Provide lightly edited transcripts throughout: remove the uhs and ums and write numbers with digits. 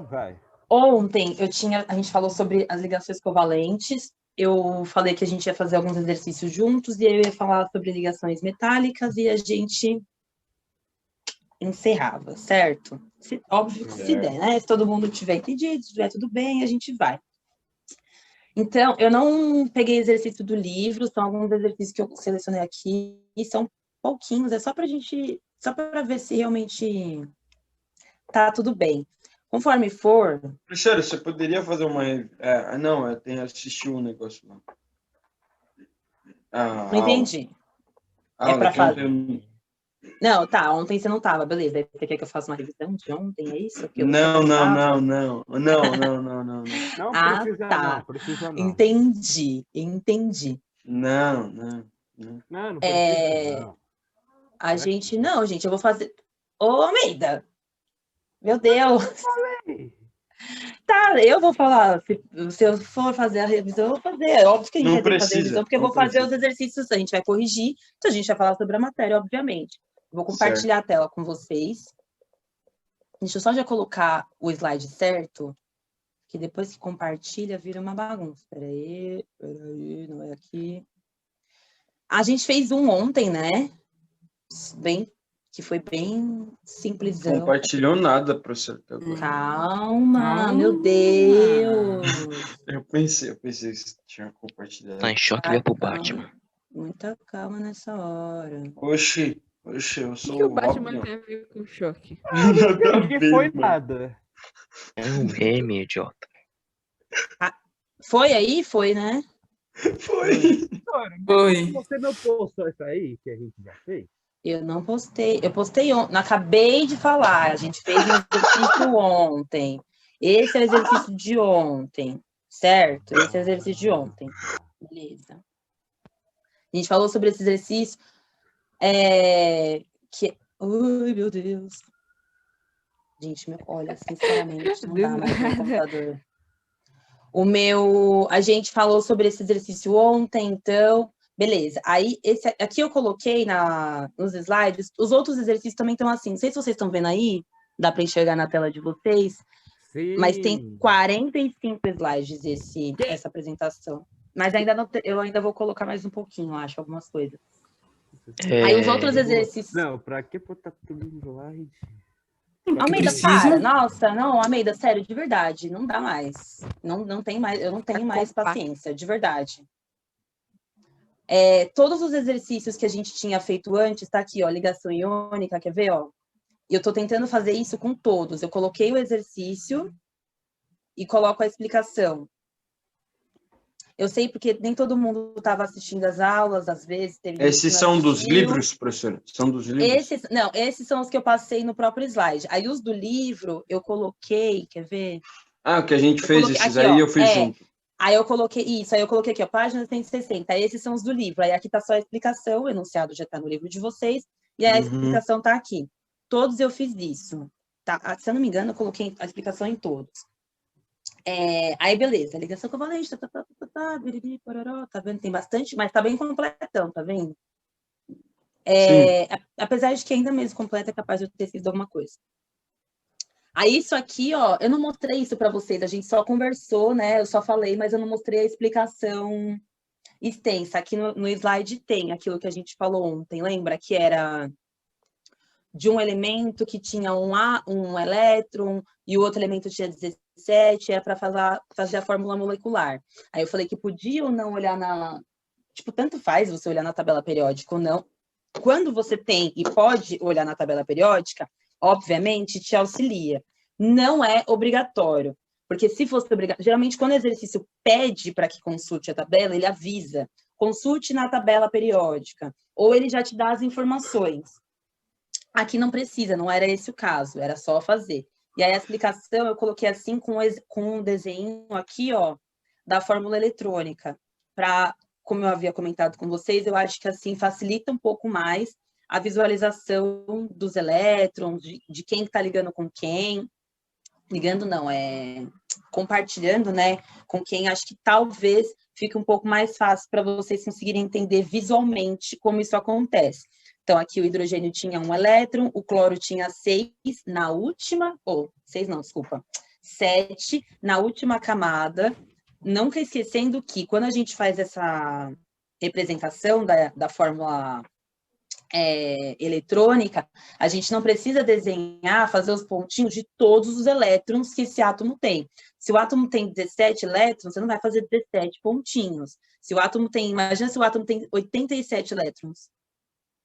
Vai. Ontem a gente falou sobre as ligações covalentes. Eu falei que a gente ia fazer alguns exercícios juntos e eu ia falar sobre ligações metálicas e a gente encerrava, certo? Óbvio que se der, né? Se todo mundo tiver entendido, se tiver tudo bem, a gente vai. Então, eu não peguei exercício do livro, são alguns exercícios que eu selecionei aqui, e são pouquinhos, é só para ver se realmente tá tudo bem. Conforme for... Professora, você poderia fazer uma... não, eu tenho que assistir um negócio lá. Não entendi. É para fazer... Não, tá, ontem você não tava, beleza. Você quer que eu faça uma revisão de ontem, é isso? Não. Não precisa não. Entendi. Não precisa não. Gente, eu vou fazer... Ô, Almeida! Meu Deus! Tá, eu vou falar. Se eu for fazer a revisão, eu vou fazer. É óbvio que a gente vai ter que fazer a revisão, porque eu vou fazer os exercícios, a gente vai corrigir, então a gente vai falar sobre a matéria, obviamente. Vou compartilhar a tela com vocês. Deixa eu só já colocar o slide certo, que depois que compartilha, vira uma bagunça. Peraí, não é aqui. A gente fez um ontem, né? Que foi bem simplesão. Não compartilhou nada, professor. Calma, meu Deus. Eu pensei que você tinha compartilhado. Tá em choque, veio pro Batman. Muita calma nessa hora. Oxi, eu sou o que o Batman tem a ver com choque? Não foi nada. É um meme, idiota. Foi aí? Foi, né? Foi. Você não postou isso aí que a gente já fez? Eu não postei. Eu postei ontem. Acabei de falar. A gente fez um exercício ontem. Esse é o exercício de ontem. Certo? Esse é o exercício de ontem. Beleza. A gente falou sobre esse exercício. Ai, meu Deus. Gente, olha, sinceramente, não dá mais no computador. A gente falou sobre esse exercício ontem, então, beleza. Aí, aqui eu coloquei nos slides, os outros exercícios também estão assim, não sei se vocês estão vendo aí, dá para enxergar na tela de vocês, sim, mas tem 45 slides essa apresentação. Mas eu ainda vou colocar mais um pouquinho, acho, algumas coisas. Aí os outros exercícios... Não, pra que botar tudo em slide? Almeida, para. Nossa, não, Almeida, sério, de verdade, não dá mais. Não tem mais, eu não tenho mais paciência, de verdade. Todos os exercícios que a gente tinha feito antes, tá aqui, ó, ligação iônica, quer ver, ó? E eu tô tentando fazer isso com todos. Eu coloquei o exercício e coloco a explicação. Eu sei porque nem todo mundo estava assistindo as aulas, às vezes... Esses são dos livros, professora? São dos livros? Esses são os que eu passei no próprio slide. Aí os do livro, eu coloquei, quer ver? O que a gente fez, esses aqui, aí eu fiz junto. Aí eu coloquei isso, aí eu coloquei aqui, ó, página 160. Esses são os do livro. Aí aqui tá só a explicação, o enunciado já tá no livro de vocês, e a explicação tá aqui. Todos eu fiz isso. Tá? Se eu não me engano, eu coloquei a explicação em todos. Aí, beleza, ligação covalente, biriri, pororó, tá vendo? Tem bastante, mas tá bem completão, tá vendo? Apesar de que ainda mesmo completo é capaz de eu ter esquecido alguma coisa. Aí, isso aqui, ó, eu não mostrei isso para vocês, a gente só conversou, né? Eu só falei, mas eu não mostrei a explicação extensa. Aqui no slide tem aquilo que a gente falou ontem, lembra? Que era de um elemento que tinha um elétron e o outro elemento tinha 17, era para fazer a fórmula molecular. Aí eu falei que podia ou não olhar Tipo, tanto faz você olhar na tabela periódica ou não. Quando você tem e pode olhar na tabela periódica, obviamente, te auxilia. Não é obrigatório, porque se fosse obrigatório... Geralmente, quando o exercício pede para que consulte a tabela, ele avisa, consulte na tabela periódica, ou ele já te dá as informações. Aqui não precisa, não era esse o caso, era só fazer. E aí a explicação eu coloquei assim com um desenho aqui, ó, da fórmula eletrônica. Como eu havia comentado com vocês, eu acho que assim facilita um pouco mais a visualização dos elétrons, de quem está ligando com quem. Ligando não, compartilhando, né, com quem. Acho que talvez fique um pouco mais fácil para vocês conseguirem entender visualmente como isso acontece. Então, aqui o hidrogênio tinha 1 elétron, o cloro tinha 6 na última, 6 não, desculpa. 7 na última camada, nunca esquecendo que quando a gente faz essa representação da fórmula eletrônica, a gente não precisa desenhar, fazer os pontinhos de todos os elétrons que esse átomo tem. Se o átomo tem 17 elétrons, você não vai fazer 17 pontinhos. Imagina se o átomo tem 87 elétrons.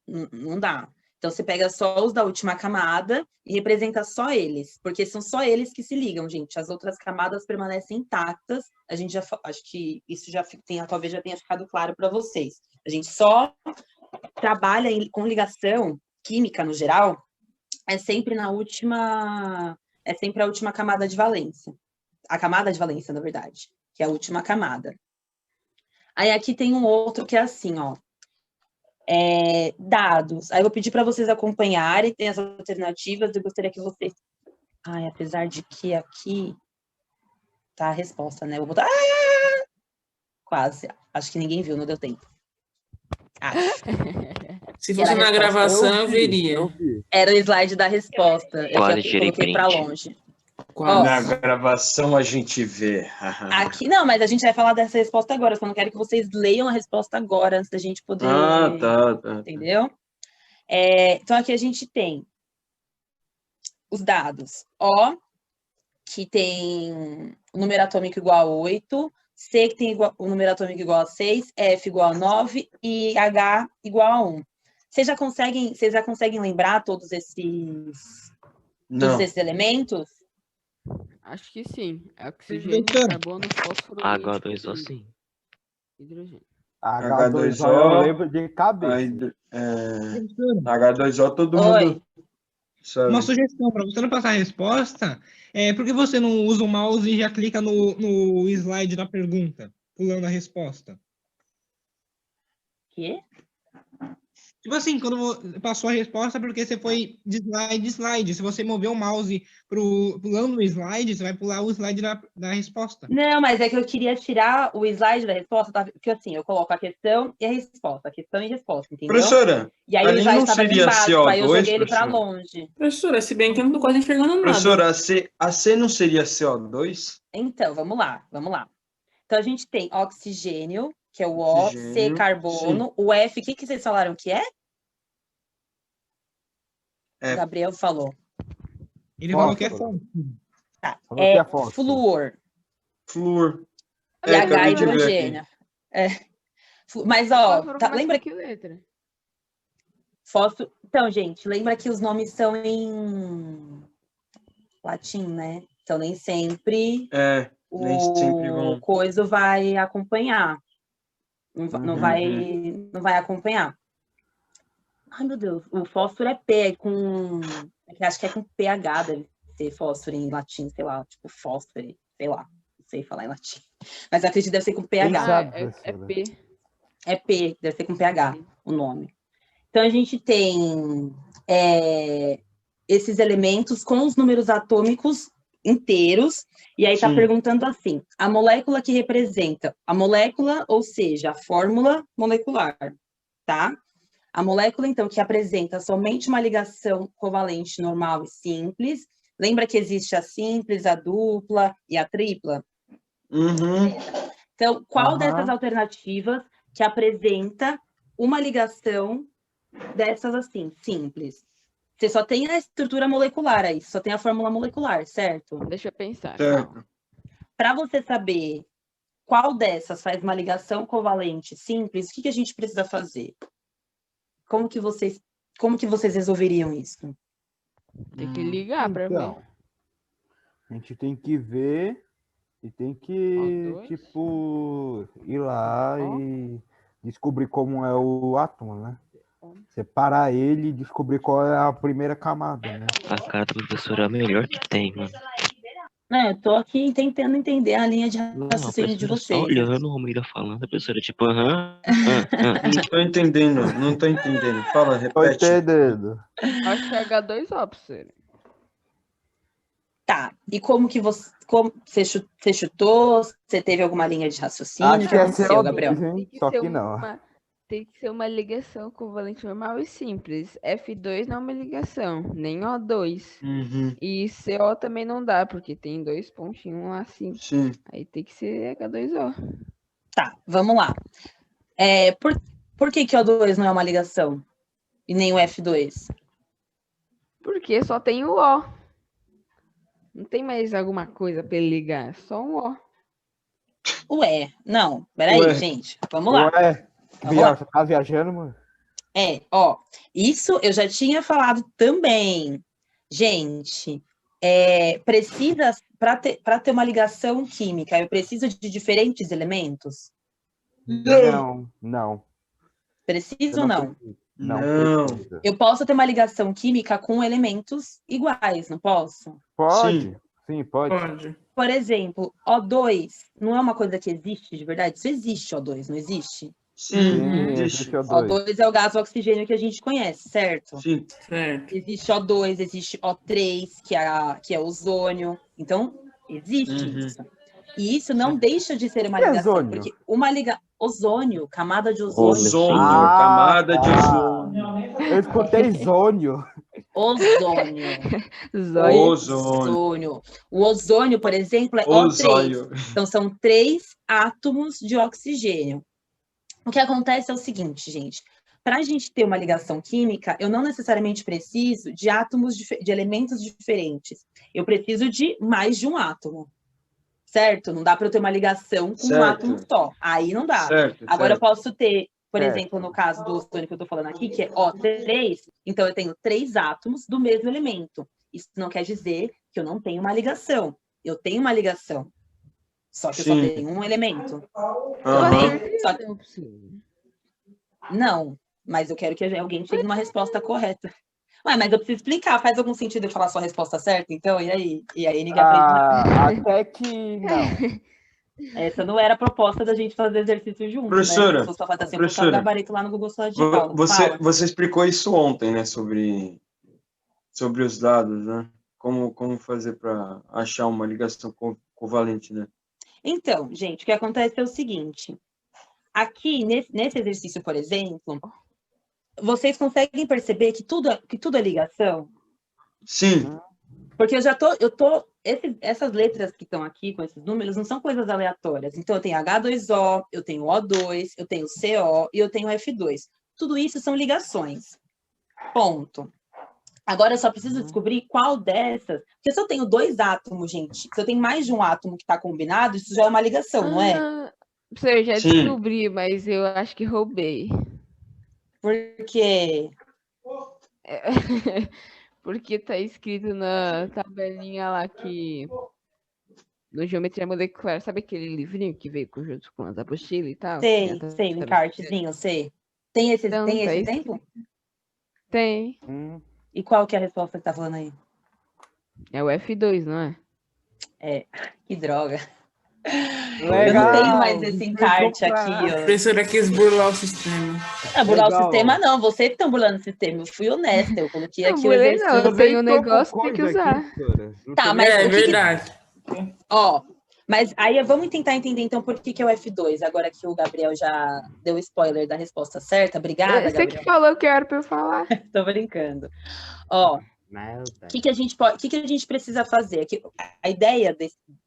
Não dá. Então, você pega só os da última camada e representa só eles, porque são só eles que se ligam, gente. As outras camadas permanecem intactas. A gente acho que isso talvez já tenha ficado claro para vocês. A gente só trabalha com ligação química, no geral, é sempre a última camada de valência. A camada de valência, na verdade, que é a última camada. Aí aqui tem um outro que é assim, ó. Dados. Aí eu vou pedir para vocês acompanharem, tem as alternativas, eu gostaria que vocês... apesar de que aqui tá a resposta, né? Eu vou botar... Quase. Acho que ninguém viu, não deu tempo. Se fosse na gravação, eu veria. Era o slide da resposta. Quase Eu tirei coloquei para print. longe. Quase. Na gravação a gente vê. Aqui não, mas a gente vai falar dessa resposta agora. Eu só não quero que vocês leiam a resposta agora, antes da gente poder... Tá. Entendeu? Então, aqui a gente tem os dados. O, que tem o número atômico igual a 8, C, que tem o número atômico igual a 6, F igual a 9 e H igual a 1. Vocês já conseguem lembrar todos esses elementos? Acho que sim. Oxigênio, carbono, fósforo. H2O sim. Hidrogênio. H2O eu lembro de cabeça. H2O todo mundo sabe. Uma sugestão para você não passar a resposta, por que você não usa o mouse e já clica no slide da pergunta, pulando a resposta? Quê? Tipo assim, quando passou a resposta, porque você foi de slide em slide. Se você mover o mouse pulando no slide, você vai pular o slide da resposta. Não, mas é que eu queria tirar o slide da resposta, tá? Porque assim, eu coloco a questão e a resposta, entendeu? Professora, E aí o ali slide não estava aqui seria embaixo, aí eu CO2, joguei ele para professora? longe. Professora, se bem que eu não tô quase enxergando nada. Professora, a C não seria CO2? Então, vamos lá. Então, a gente tem oxigênio, que é o O, C, carbono, sim. o F, o que vocês falaram que é? É. O Gabriel falou. Ele falou que é fonte. Tá. Falou que é fósforo. Flúor. Flúor. E H, acabei de ver hidrogênio. Mas, ó, Fósforo lembra começa com que letra? Fósforo. Então, gente, lembra que os nomes são em latim, né? Então, nem sempre nem sempre vão. o coisa vai acompanhar. Não vai acompanhar. Ai, meu Deus. O fósforo é P, acho que é com PH, deve ser fósforo em latim, sei lá, tipo fósforo, sei lá. Não sei falar em latim. Mas acredito que deve ser com PH. É P. É P, deve ser com PH o nome. Então, a gente tem esses elementos com os números atômicos inteiros, e aí está perguntando assim, a molécula que representa a molécula, ou seja, a fórmula molecular, tá? A molécula, então, que apresenta somente uma ligação covalente normal e simples, lembra que existe a simples, a dupla e a tripla? Então, qual dessas alternativas que apresenta uma ligação dessas assim, simples? Você só tem a estrutura molecular aí, só tem a fórmula molecular, certo? Deixa eu pensar. Certo. Para você saber qual dessas faz uma ligação covalente simples, o que a gente precisa fazer? Como que vocês resolveriam isso? Tem que ligar para ver. Então, a gente tem que ver e tem que, tipo, ir lá e descobrir como é o átomo, né? Separar ele e descobrir qual é a primeira camada, né? A cara do professor é a melhor que tem, mano. Não, eu tô aqui tentando entender a linha de Não, a raciocínio de professora só vocês. olhando o Almeida falando, a professora tipo, Não tô entendendo. Fala, Tô repete. entendendo. Acho que é H2O, professor. Tá, e como você chutou? Você teve alguma linha de raciocínio? O Acho que que é aconteceu, CO2, Gabriel? hein? Só que não. tem que ser uma ligação covalente normal e simples. F2 não é uma ligação, nem O2. Uhum. E CO também não dá, porque tem 2 pontinhos lá assim. Sim. Aí tem que ser H2O. Tá, vamos lá. Por que O2 não é uma ligação? E nem o F2? Porque só tem o O. Não tem mais alguma coisa para ele ligar, é só um O. Ué, não, peraí, Ué. gente, vamos lá. Ué, Vamos lá. você tá viajando, mano? Isso eu já tinha falado também. Gente, precisa, para ter uma ligação química, eu preciso de diferentes elementos? Não. Preciso ou não? Não. Precisa. Eu posso ter uma ligação química com elementos iguais, não posso? Pode? Sim, pode. Pode. Por exemplo, O2 não é uma coisa que existe de verdade? Isso existe, O2, não existe? Sim, Sim, existe. existe O2. O2 é o gás oxigênio que a gente conhece, certo? Sim. Certo. Existe O2, existe O3, que é ozônio. Então, existe Uhum. isso. E isso não deixa de ser uma Que é ligação, ozônio? porque ozônio, camada de ozônio. Ozônio, Ah, camada de tá. ozônio. Eu escutei zônio. Ozônio. Zóio. Ozônio. O ozônio, por exemplo, é O3. Ozóio. Então, são 3 átomos de oxigênio. O que acontece é o seguinte, gente. Para a gente ter uma ligação química, eu não necessariamente preciso de átomos, de elementos diferentes. Eu preciso de mais de um átomo. Certo? Não dá para eu ter uma ligação com um Certo. átomo só. Aí não dá. Certo. Agora eu certo. posso ter, por Certo. exemplo, no caso do ozônio que eu estou falando aqui, que é O3, então eu tenho 3 átomos do mesmo elemento. Isso não quer dizer que eu não tenho uma ligação. Eu tenho uma ligação. Só que eu só Sim. tenho um elemento. Aham. Só que- Não, mas eu quero que alguém chegue numa resposta correta. Ué, mas eu preciso explicar. Faz algum sentido eu falar só a resposta certa, então? E aí? E aí ninguém aprende. Até que não. Essa não era a proposta da gente fazer exercício junto, Professora, né? Se fosse pra fazer assim, eu vou colocar o professora, gabarito lá no Google Sala de Aula. Fala. Você explicou isso ontem, né? Sobre os dados, né? Como fazer para achar uma ligação covalente, né? Então, gente, o que acontece é o seguinte. Aqui, nesse exercício, por exemplo, vocês conseguem perceber que tudo é ligação? Sim. Porque essas letras que estão aqui com esses números não são coisas aleatórias. Então, eu tenho H2O, eu tenho O2, eu tenho CO e eu tenho F2. Tudo isso são ligações. Ponto. Agora, eu só preciso descobrir qual dessas... Porque se eu tenho 2 átomos, gente, se eu tenho mais de um átomo que está combinado, isso já é uma ligação, não é? Eu já Sim. descobri, mas eu acho que roubei. Porque... Porque tá escrito na tabelinha lá que... No Geometria Molecular, sabe aquele livrinho que veio junto com as apostilas e tal? Sei, o encartezinho, sei. Tem esse Então, tá exemplo? Tem. E qual que é a resposta que tá falando aí? É o F2, não é? Que droga. Legal. Eu não tenho mais esse encarte aqui, A ó. professora quis burlar o sistema. Não, burlar o Legal. sistema não, vocês que estão burlando o sistema. Eu fui honesta, eu coloquei Não, aqui o burlei exercício. não. Eu tenho um negócio, tem que usar. Tá, mas É o que verdade. Ó, mas aí vamos tentar entender então por que é o F2, agora que o Gabriel já deu spoiler da resposta certa. Obrigada, Você que Gabriel. falou que era pra eu falar. Tô brincando. Ó, o que a gente precisa fazer? A ideia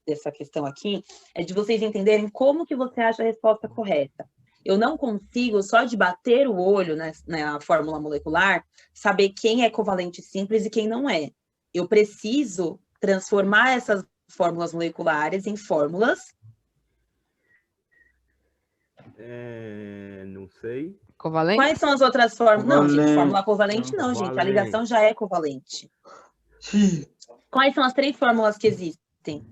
dessa questão aqui é de vocês entenderem como que você acha a resposta correta. Eu não consigo, só de bater o olho na fórmula molecular, saber quem é covalente simples e quem não é. Eu preciso transformar essas fórmulas moleculares em fórmulas... Não sei. Covalente? Quais são as outras fórmulas? Não, gente, Covalente. fórmula covalente não, gente. A ligação já é covalente. Quais são as 3 fórmulas que existem?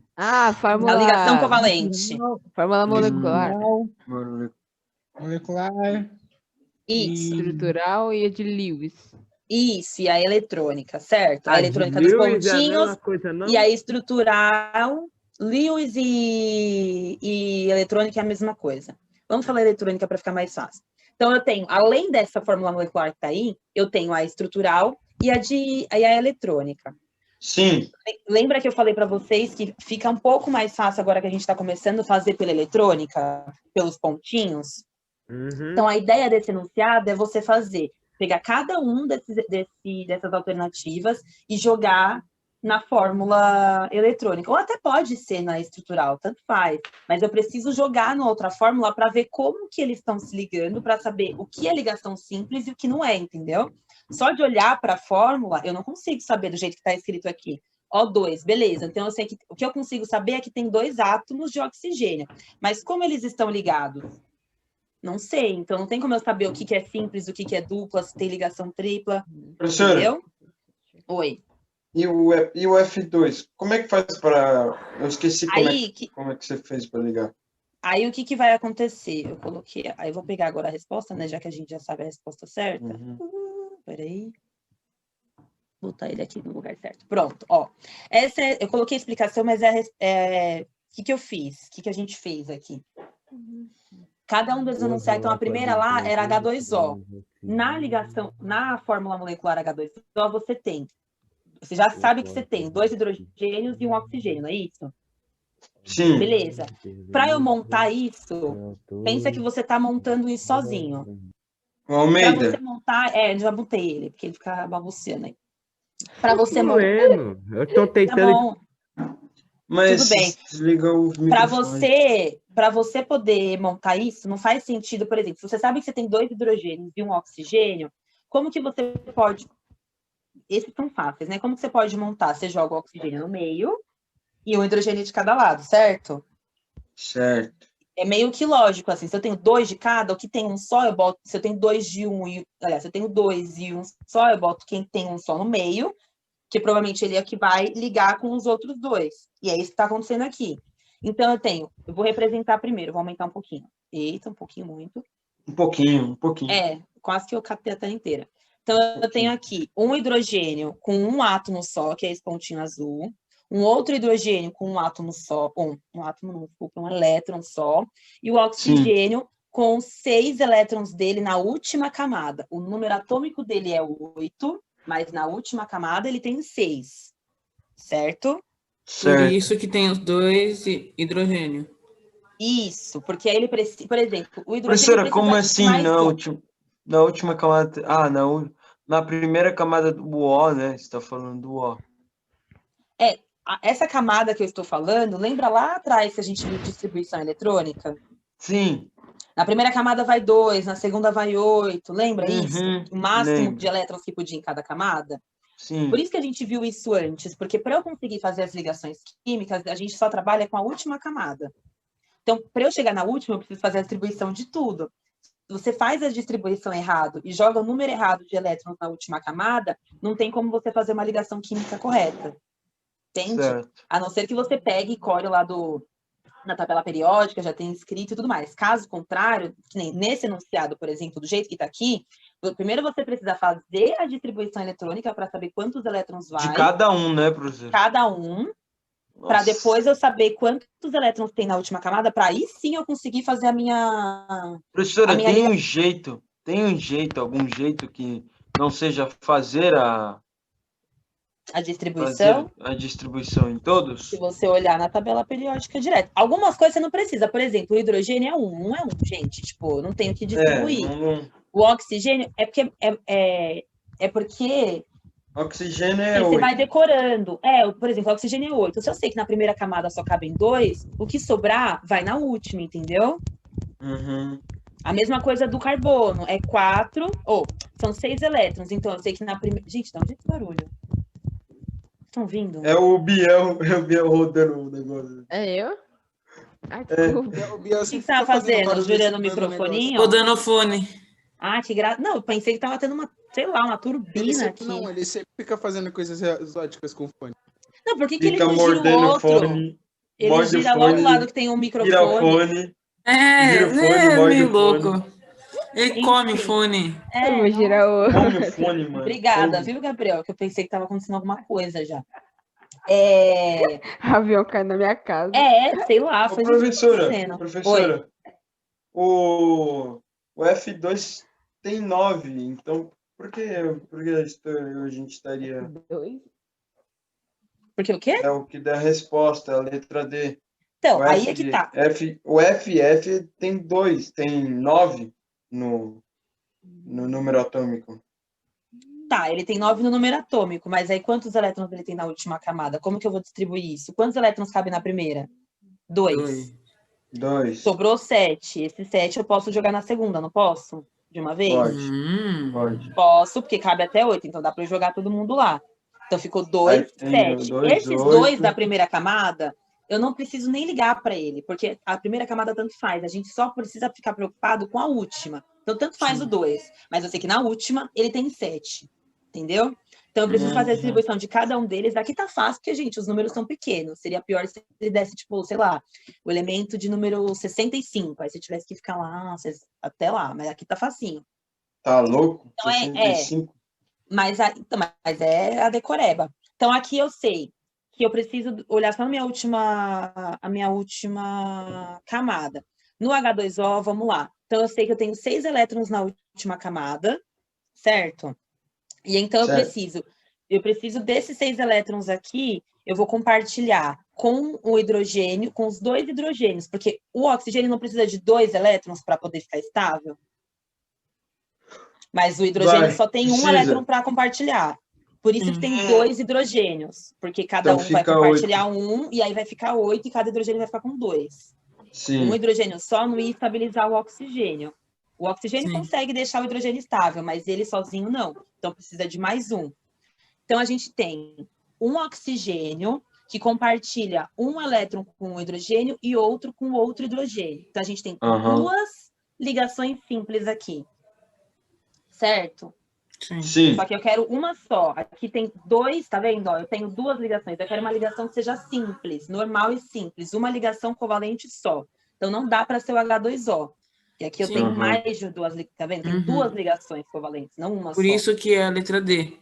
Fórmula... A ligação covalente. Fórmula molecular. Molecular. Isso. Estrutural e a de Lewis. Isso, e a eletrônica, certo? A eletrônica dos pontinhos e a estrutural, Lewis e eletrônica é a mesma coisa. Vamos falar eletrônica para ficar mais fácil. Então, eu tenho, além dessa fórmula molecular que está aí, eu tenho a estrutural e a eletrônica. Sim. Lembra que eu falei para vocês que fica um pouco mais fácil agora que a gente está começando a fazer pela eletrônica, pelos pontinhos? Então, a ideia desse enunciado é você pegar cada um dessas alternativas e jogar na fórmula eletrônica. Ou até pode ser na estrutural, tanto faz. Mas eu preciso jogar na outra fórmula para ver como que eles estão se ligando, para saber o que é ligação simples e o que não é, entendeu? Só de olhar para a fórmula, eu não consigo saber do jeito que está escrito aqui. O2, beleza. Então, eu sei que o que eu consigo saber é que tem 2 átomos de oxigênio. Mas como eles estão ligados? Não sei. Então, não tem como eu saber o que é simples, o que é dupla, se tem ligação tripla. Professora, entendeu? Oi. E o F2, como é que faz para... Eu esqueci como é que você fez para ligar. Aí, o que vai acontecer? Eu coloquei... Aí, eu vou pegar agora a resposta, né? Já que a gente já sabe a resposta certa. Peraí. Vou botar ele aqui no lugar certo. Pronto, ó. Eu coloquei a explicação, mas o que eu fiz? O que a gente fez aqui? Cada um dos enunciados. Então, a primeira lá era H2O. Na ligação, na fórmula molecular H2O, você já sabe que você tem 2 hidrogênios e um oxigênio, não é isso? Sim. Beleza. Para eu montar isso, pensa que você está montando isso sozinho. O Almeida. Para você montar, já botei ele, porque ele fica bagunçando aí. Para você montar. Eu tô tentando. Tá bom. Mas tudo bem. Desliga o microfone. Para você poder montar isso, não faz sentido, por exemplo, se você sabe que você tem 2 hidrogênios e um oxigênio, como que você pode... Esses são fáceis, né? Como que você pode montar? Você joga o oxigênio no meio e um hidrogênio de cada lado, certo? Certo. É meio que lógico, assim, se eu tenho 2 de cada, o que tem um só, eu boto... Se eu tenho 2 de um, aliás, se eu tenho 2 e um só, eu boto quem tem um só no meio, que provavelmente ele é que vai ligar com os outros 2. E é isso que está acontecendo aqui. Então, eu vou representar primeiro, vou aumentar um pouquinho. Eita, um pouquinho muito. Um pouquinho. Quase que eu captei a tela inteira. Então, eu tenho aqui um hidrogênio com um átomo só, que é esse pontinho azul. Um outro hidrogênio com um átomo só, um elétron só. E o oxigênio com 6 elétrons dele na última camada. O número atômico dele é 8, mas na última camada ele tem 6. Certo? Por isso que tem os 2 hidrogênio. Isso, porque aí ele precisa, por exemplo, o hidrogênio... Professora, como assim na última camada? Na primeira camada do O, né? Você está falando do O. Essa camada que eu estou falando, lembra lá atrás que a gente viu distribuição eletrônica? Sim. Na primeira camada vai 2, na segunda vai 8, lembra isso? O máximo de elétrons que podia em cada camada? Sim. Por isso que a gente viu isso antes, porque para eu conseguir fazer as ligações químicas, a gente só trabalha com a última camada. Então, para eu chegar na última, eu preciso fazer a distribuição de tudo. Se você faz a distribuição errado e joga o número errado de elétrons na última camada, não tem como você fazer uma ligação química correta. Entende? Certo. A não ser que você pegue e colhe lá na tabela periódica, já tem escrito e tudo mais. Caso contrário, que nem nesse enunciado, por exemplo, do jeito que está aqui, primeiro você precisa fazer a distribuição eletrônica para saber quantos elétrons vai. De cada um, né, professor? Cada um. Para depois eu saber quantos elétrons tem na última camada, para aí sim eu conseguir fazer a minha... Professora, algum jeito que não seja fazer a distribuição? A distribuição em todos? Se você olhar na tabela periódica direto. Algumas coisas você não precisa. Por exemplo, o hidrogênio é 1, não é 1, gente. Tipo, não tenho que distribuir. O oxigênio é porque oxigênio é 8. Você vai decorando. Por exemplo, o oxigênio é 8. Se eu sei que na primeira camada só cabem 2, o que sobrar vai na última, entendeu? A mesma coisa do carbono. É 4, são 6 elétrons. Então, eu sei que na primeira... Gente, dá um jeito de barulho. Estão vindo? É o Biel rodando o negócio. É eu? Desculpa. O que você estava fazendo? Virando o microfoninho? Rodando o fone. Que graça. Não, eu pensei que tava tendo uma turbina aqui. Não, ele sempre fica fazendo coisas exóticas com o fone. Não, por que ele não gira o outro? Fone, ele gira logo do lado que tem um microfone. Gira fone. Meio louco. Ele come o fone. Eu vou girar o... Come o fone, mano. Obrigada, viu, Gabriel? Que eu pensei que tava acontecendo alguma coisa já. Avião cai na minha casa. Sei lá. Foi Professora, o F2 tem 9, então por que a gente estaria... 2? Porque o quê? É o que dá a resposta, a letra D. Então, aí é que tá. O FF tem 2, tem 9. no número atômico? Tá, ele tem 9 no número atômico, mas aí quantos elétrons ele tem na última camada? Como que eu vou distribuir isso? Quantos elétrons cabem na primeira? 2. 2. Sobrou 7. Esse 7 eu posso jogar na segunda, não posso? De uma vez? Pode. Posso, porque cabe até 8, então dá para eu jogar todo mundo lá. Então ficou 2, 7. Esses 8. 2 da primeira camada, eu não preciso nem ligar para ele, porque a primeira camada tanto faz. A gente só precisa ficar preocupado com a última. Então, tanto faz o 2. Mas eu sei que na última, ele tem 7. Entendeu? Então, eu preciso fazer a distribuição de cada um deles. Aqui tá fácil, porque, gente, os números são pequenos. Seria pior se ele desse, tipo, sei lá, o elemento de número 65. Aí você tivesse que ficar lá, até lá. Mas aqui tá facinho. Tá louco? Então, 65? Mas é a decoreba. Então, aqui eu sei que eu preciso olhar só a minha última camada. No H2O, vamos lá. Então, eu sei que eu tenho 6 elétrons na última camada, certo? E então eu preciso desses 6 elétrons aqui, eu vou compartilhar com o hidrogênio, com os 2 hidrogênios, porque o oxigênio não precisa de 2 elétrons para poder ficar estável. Mas o hidrogênio só tem um elétron para compartilhar. Por isso que tem 2 hidrogênios, porque cada um vai compartilhar 1, e aí vai ficar 8, e cada hidrogênio vai ficar com 2. Sim. Um hidrogênio só não ia estabilizar o oxigênio. O oxigênio consegue deixar o hidrogênio estável, mas ele sozinho não. Então, precisa de mais um. Então, a gente tem um oxigênio que compartilha um elétron com o hidrogênio e outro com outro hidrogênio. Então, a gente tem 2 ligações simples aqui. Certo? Sim. Só que eu quero uma só. Aqui tem 2, tá vendo? Ó, eu tenho 2 ligações. Eu quero uma ligação que seja simples, normal e simples. Uma ligação covalente só. Então, não dá para ser o H2O. E aqui eu tenho mais de 2, tá vendo? Tem 2 ligações covalentes, não uma só. Por isso que é a letra D.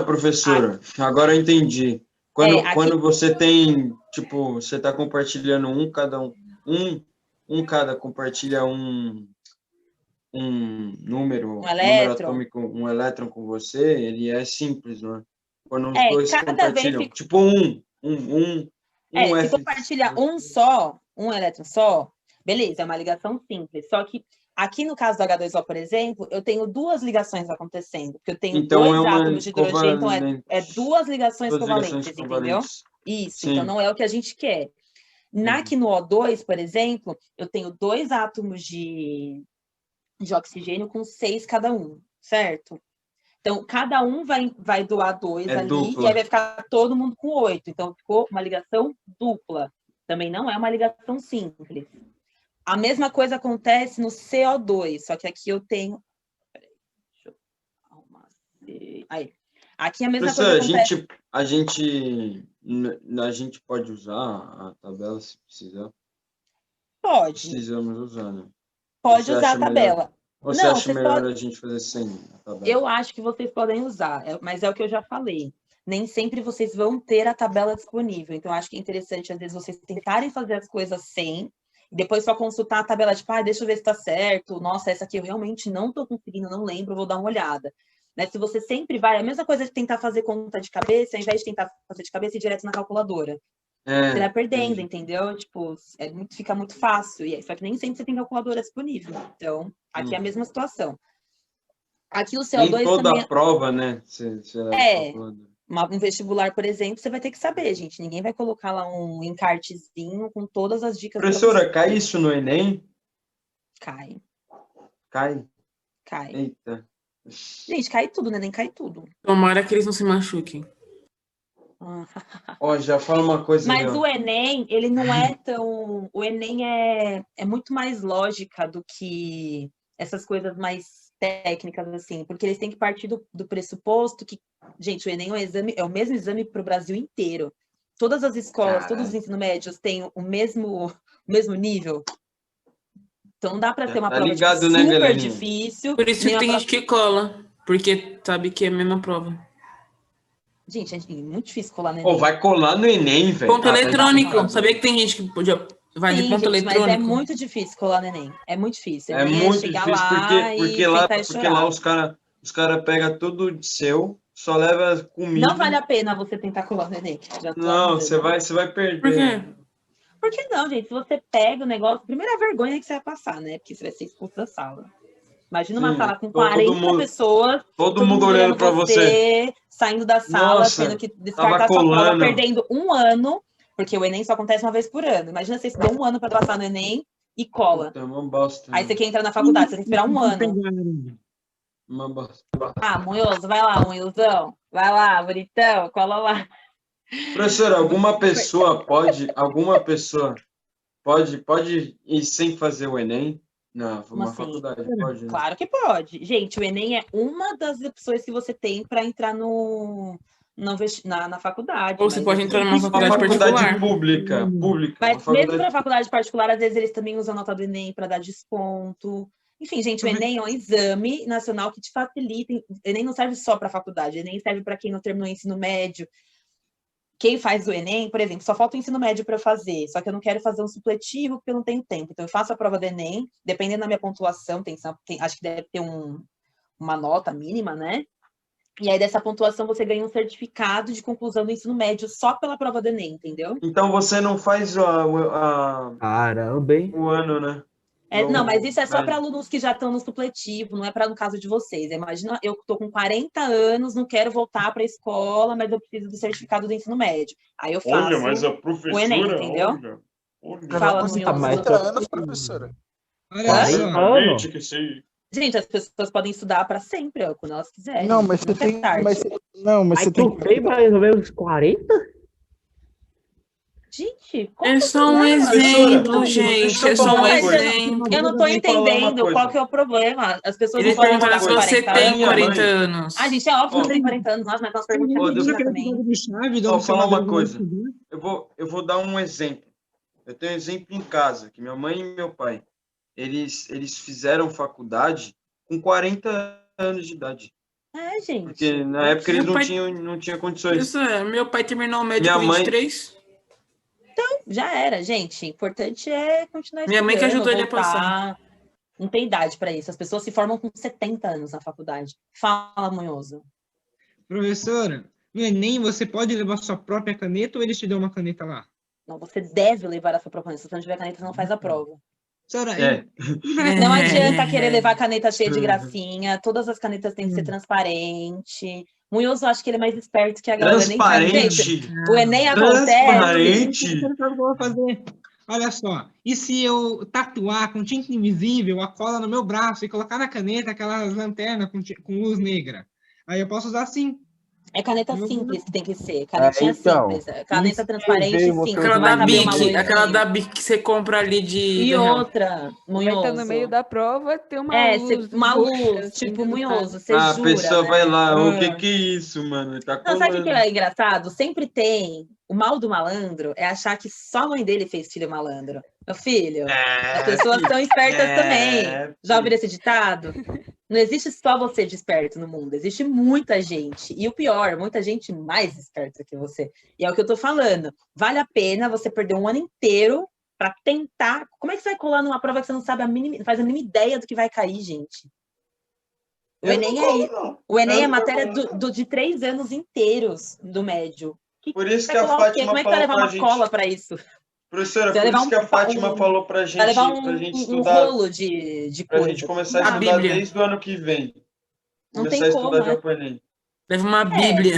Professora, agora eu entendi. Quando você tem, tipo, você está compartilhando cada compartilha um número atômico, um elétron com você, ele é simples, não é? Quando os dois compartilham, tipo se compartilha um elétron só, beleza, é uma ligação simples. Só que aqui no caso do H2O, por exemplo, eu tenho 2 ligações acontecendo, porque eu tenho 2 átomos de hidrogênio, então é 2 ligações covalentes, entendeu? Isso, então não é o que a gente quer. Aqui no O2, por exemplo, eu tenho 2 átomos de oxigênio com 6 cada um, certo? Então, cada um vai doar 2 ali, dupla. E aí vai ficar todo mundo com 8. Então, ficou uma ligação dupla. Também não é uma ligação simples. A mesma coisa acontece no CO2, só que aqui eu tenho... Peraí, deixa eu arrumar. Aí. Aqui a mesma coisa acontece... A gente pode usar a tabela se precisar? Pode. Precisamos usar, né? Pode usar a tabela. Ou você acha melhor a gente fazer sem a tabela? Eu acho que vocês podem usar, mas é o que eu já falei. Nem sempre vocês vão ter a tabela disponível. Então, eu acho que é interessante, às vezes, vocês tentarem fazer as coisas sem, e depois só consultar a tabela, tipo, deixa eu ver se tá certo. Nossa, essa aqui eu realmente não tô conseguindo, não lembro, vou dar uma olhada. Né? Se você sempre vai, a mesma coisa de tentar fazer conta de cabeça, ao invés de tentar fazer de cabeça e ir direto na calculadora. Você vai perdendo, entendeu? Tipo, fica muito fácil. Só que nem sempre você tem calculadora disponível. Então, aqui é a mesma situação. Aqui o CO2 nem toda também... a prova, né? Um vestibular, por exemplo, você vai ter que saber, gente. Ninguém vai colocar lá um encartezinho com todas as dicas. Professora, cai isso no Enem? Cai. Cai? Cai. Eita. Gente, cai tudo, né? Nem cai tudo. Tomara que eles não se machuquem. Já fala uma coisa. Mas o Enem, ele não é tão... O Enem é muito mais lógica do que essas coisas mais técnicas, assim. Porque eles têm que partir do pressuposto que... Gente, o Enem é o mesmo exame para o Brasil inteiro. Todas as escolas, todos os ensino médios têm o mesmo nível. Então, não dá para ter uma prova super difícil. Por isso que tem gente que cola. Porque sabe que é a mesma prova. Gente, é muito difícil colar no Enem. Vai colar no Enem, velho. Ponto eletrônico. Sabia que tem gente que vai de ponto eletrônico? Mas é muito difícil colar no Enem. É muito difícil. É muito difícil porque lá os cara pegam tudo de seu, só leva comida. Não vale a pena você tentar colar no Enem. Não, você vai perder. Por quê? Por que não, gente? Se você pega o negócio... Primeira vergonha que você vai passar, né? Porque você vai ser expulso da sala. Imagina uma Sim, sala com todo 40 mundo- pessoas, Todo mundo olhando pra você. saindo da sala, Nossa, tendo que descartar tava sua prova, colando. perdendo um ano, porque o Enem só acontece uma vez por ano. Imagina você estudou um ano para passar no Enem e cola. Puta, é uma bosta. Aí você quer entrar na faculdade, você tem que esperar um ano. Uma bosta. Ah, Munhoso, vai lá, Munhozão. Vai lá, bonitão, cola lá. Professora, alguma pessoa pode ir sem fazer o Enem? Não, Como uma assim? faculdade, pode, né? Claro que pode. Gente, o Enem é uma das opções que você tem para entrar na faculdade. Ou você mas pode assim, entrar numa Uma faculdade faculdade particular. pública. Mas Uma mesmo faculdade... para faculdade particular, às vezes eles também usam a nota do Enem para dar desconto. Enfim, gente, o Enem é um exame nacional que te facilita. O Enem não serve só para faculdade, o Enem serve para quem não terminou o ensino médio. Quem faz o Enem, por exemplo, só falta o ensino médio para eu fazer, só que eu não quero fazer um supletivo porque eu não tenho tempo. Então, eu faço a prova do Enem, dependendo da minha pontuação, acho que deve ter uma nota mínima, né? E aí, dessa pontuação, você ganha um certificado de conclusão do ensino médio só pela prova do Enem, entendeu? Então você não faz Caramba, hein? o ano, né? Não, mas isso é só para alunos que já estão no supletivo, não é para no caso de vocês. Imagina, eu estou com 40 anos, não quero voltar para a escola, mas eu preciso do certificado do ensino médio. Aí eu faço Olha, mas a professora... o Enem, entendeu? Olha. Fala, Você Munhoz. tá 40 anos, professora. Olha só. Exatamente, que sei. Gente, as pessoas podem estudar para sempre, ó, quando elas quiserem. Não, mas você nunca é tem. tarde. Não, mas Aí você tem tu tem mais ou menos 40? Gente, como É só um problema? exemplo, Professora, gente. deixa eu É só falar um uma coisa. exemplo. Eu não tô Falar uma entendendo coisa. qual que é o problema. As pessoas Ele não podem perguntou rodar se com você 40 tem anos. 40 anos. Ah, gente, é óbvio que Ó. não tem 40 anos. Nossa, mas tem umas perguntas Ó, ridículas também. Vou falar uma coisa. Eu vou dar um exemplo. Eu tenho um exemplo em casa, que minha mãe e meu pai, eles fizeram faculdade com 40 anos de idade. É, gente. Porque na época eles Meu pai- não tinham condições. Isso é, meu pai terminou o médio Minha com mãe- 23. Já era, gente. O importante é continuar Minha mãe que estudando, ajudou ele a voltar. passar. Não tem idade para isso. As pessoas se formam com 70 anos na faculdade. Fala, Munhoso. Professora, no Enem você pode levar sua própria caneta ou eles te dão uma caneta lá? Não, você deve levar a sua própria caneta. Se você não tiver caneta, você não faz a prova. Senhora, É. Não adianta querer levar caneta cheia de grafinha. Todas as canetas têm que ser transparente. Munhoso, acho que ele é mais esperto que a galera. Nem sabe. Gente, Transparente. o Enem acontece. Transparente. Você não sabe o que eu vou fazer. Olha só, e se eu tatuar com tinta invisível a cola no meu braço e colocar na caneta aquelas lanternas com luz negra? Aí eu posso usar assim. É caneta simples que tem que ser. Canetinha então, simples. Caneta isso transparente, veio você simples. Aquela Não vai da caber uma Bic, luzinha. aquela da Bic que você compra ali de E R$1. outra, Vai estar no Munhoso. meio da prova, tem uma luz. Uma roxa, luz, assim, tipo do Munhoso, nada. você A jura, pessoa né? vai lá, o que é isso, mano? Tá Não, sabe o que colando. é engraçado? Sempre tem. O mal do malandro é achar que só a mãe dele fez filho malandro. Meu filho, as pessoas são espertas também. Já ouviram esse ditado? Não existe só você de esperto no mundo, existe muita gente. E o pior, muita gente mais esperta que você. E é o que eu tô falando. Vale a pena você perder um ano inteiro para tentar. Como é que você vai colar numa prova que você não sabe não faz a mínima ideia do que vai cair, gente? O Enem O Enem é matéria de 3 anos inteiros do médio. Por isso que Vai a colar o quê? Fátima Como é que vai falou levar pra uma gente. cola para isso? Professora, Vai por levar isso que a Fátima falou pra gente, Vai levar estudar, rolo de pra coisa. gente começar a A estudar Bíblia. desde o ano que vem. Não Começar tem a estudar como, já né? pro Enem. Leva uma Bíblia.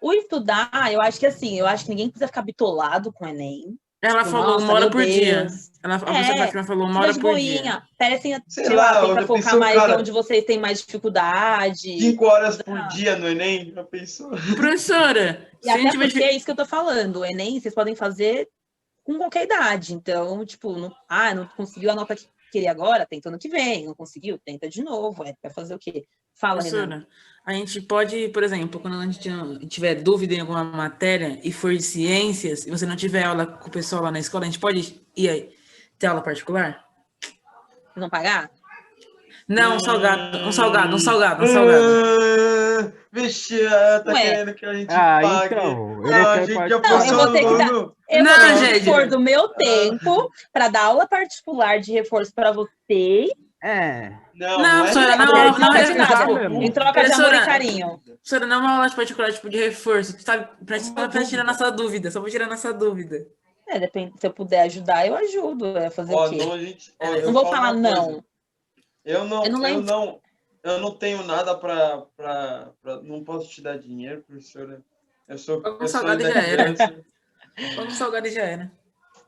O estudar, eu acho que assim, eu acho que ninguém precisa ficar bitolado com o Enem. Ela Tipo, falou nossa, 1 hora meu por dia. Deus. A professora Fátima falou 1 hora de por boinha. dia. Parecem, Sei sei lá, lá, tenta eu focar pensei, mais cara, onde vocês têm mais dificuldade. 5 horas por dia no Enem, já pensou? Professora, E se a até gente porque é isso que eu tô falando. O Enem vocês podem fazer com qualquer idade. Então, tipo, não conseguiu a nota que queria agora, tenta ano que vem. Não conseguiu, tenta de novo. Vai fazer o quê? Fala, Renan. Professora, a gente pode, por exemplo, quando a gente tiver dúvida em alguma matéria e for de ciências, e você não tiver aula com o pessoal lá na escola, a gente pode ir aí, ter aula particular? Vocês vão pagar? Não, um salgado. Vixe, ela tá Ué. querendo que a gente Ah, pague. então, eu não A quero gente participar. já Não, eu vou ter que dar. Eu Não, vou ter que gente. dispor do meu tempo para dar aula particular de reforço para vocês. Não, é professora, Em não, troca de é nada, mesmo. em troca de amor e Professora, carinho. Professora, não é uma aula de particular, tipo, de reforço, sabe? Pra tirar nossa dúvida, só vou tirar nossa dúvida. Depende, se eu puder ajudar, eu ajudo. É fazer Ó, o quê? não, a gente, ó, Não eu vou falo falar uma coisa. não. Eu não lembro. Eu não tenho nada para não posso te dar dinheiro, professora. Eu sou salgado já era. Vamos salgado já era.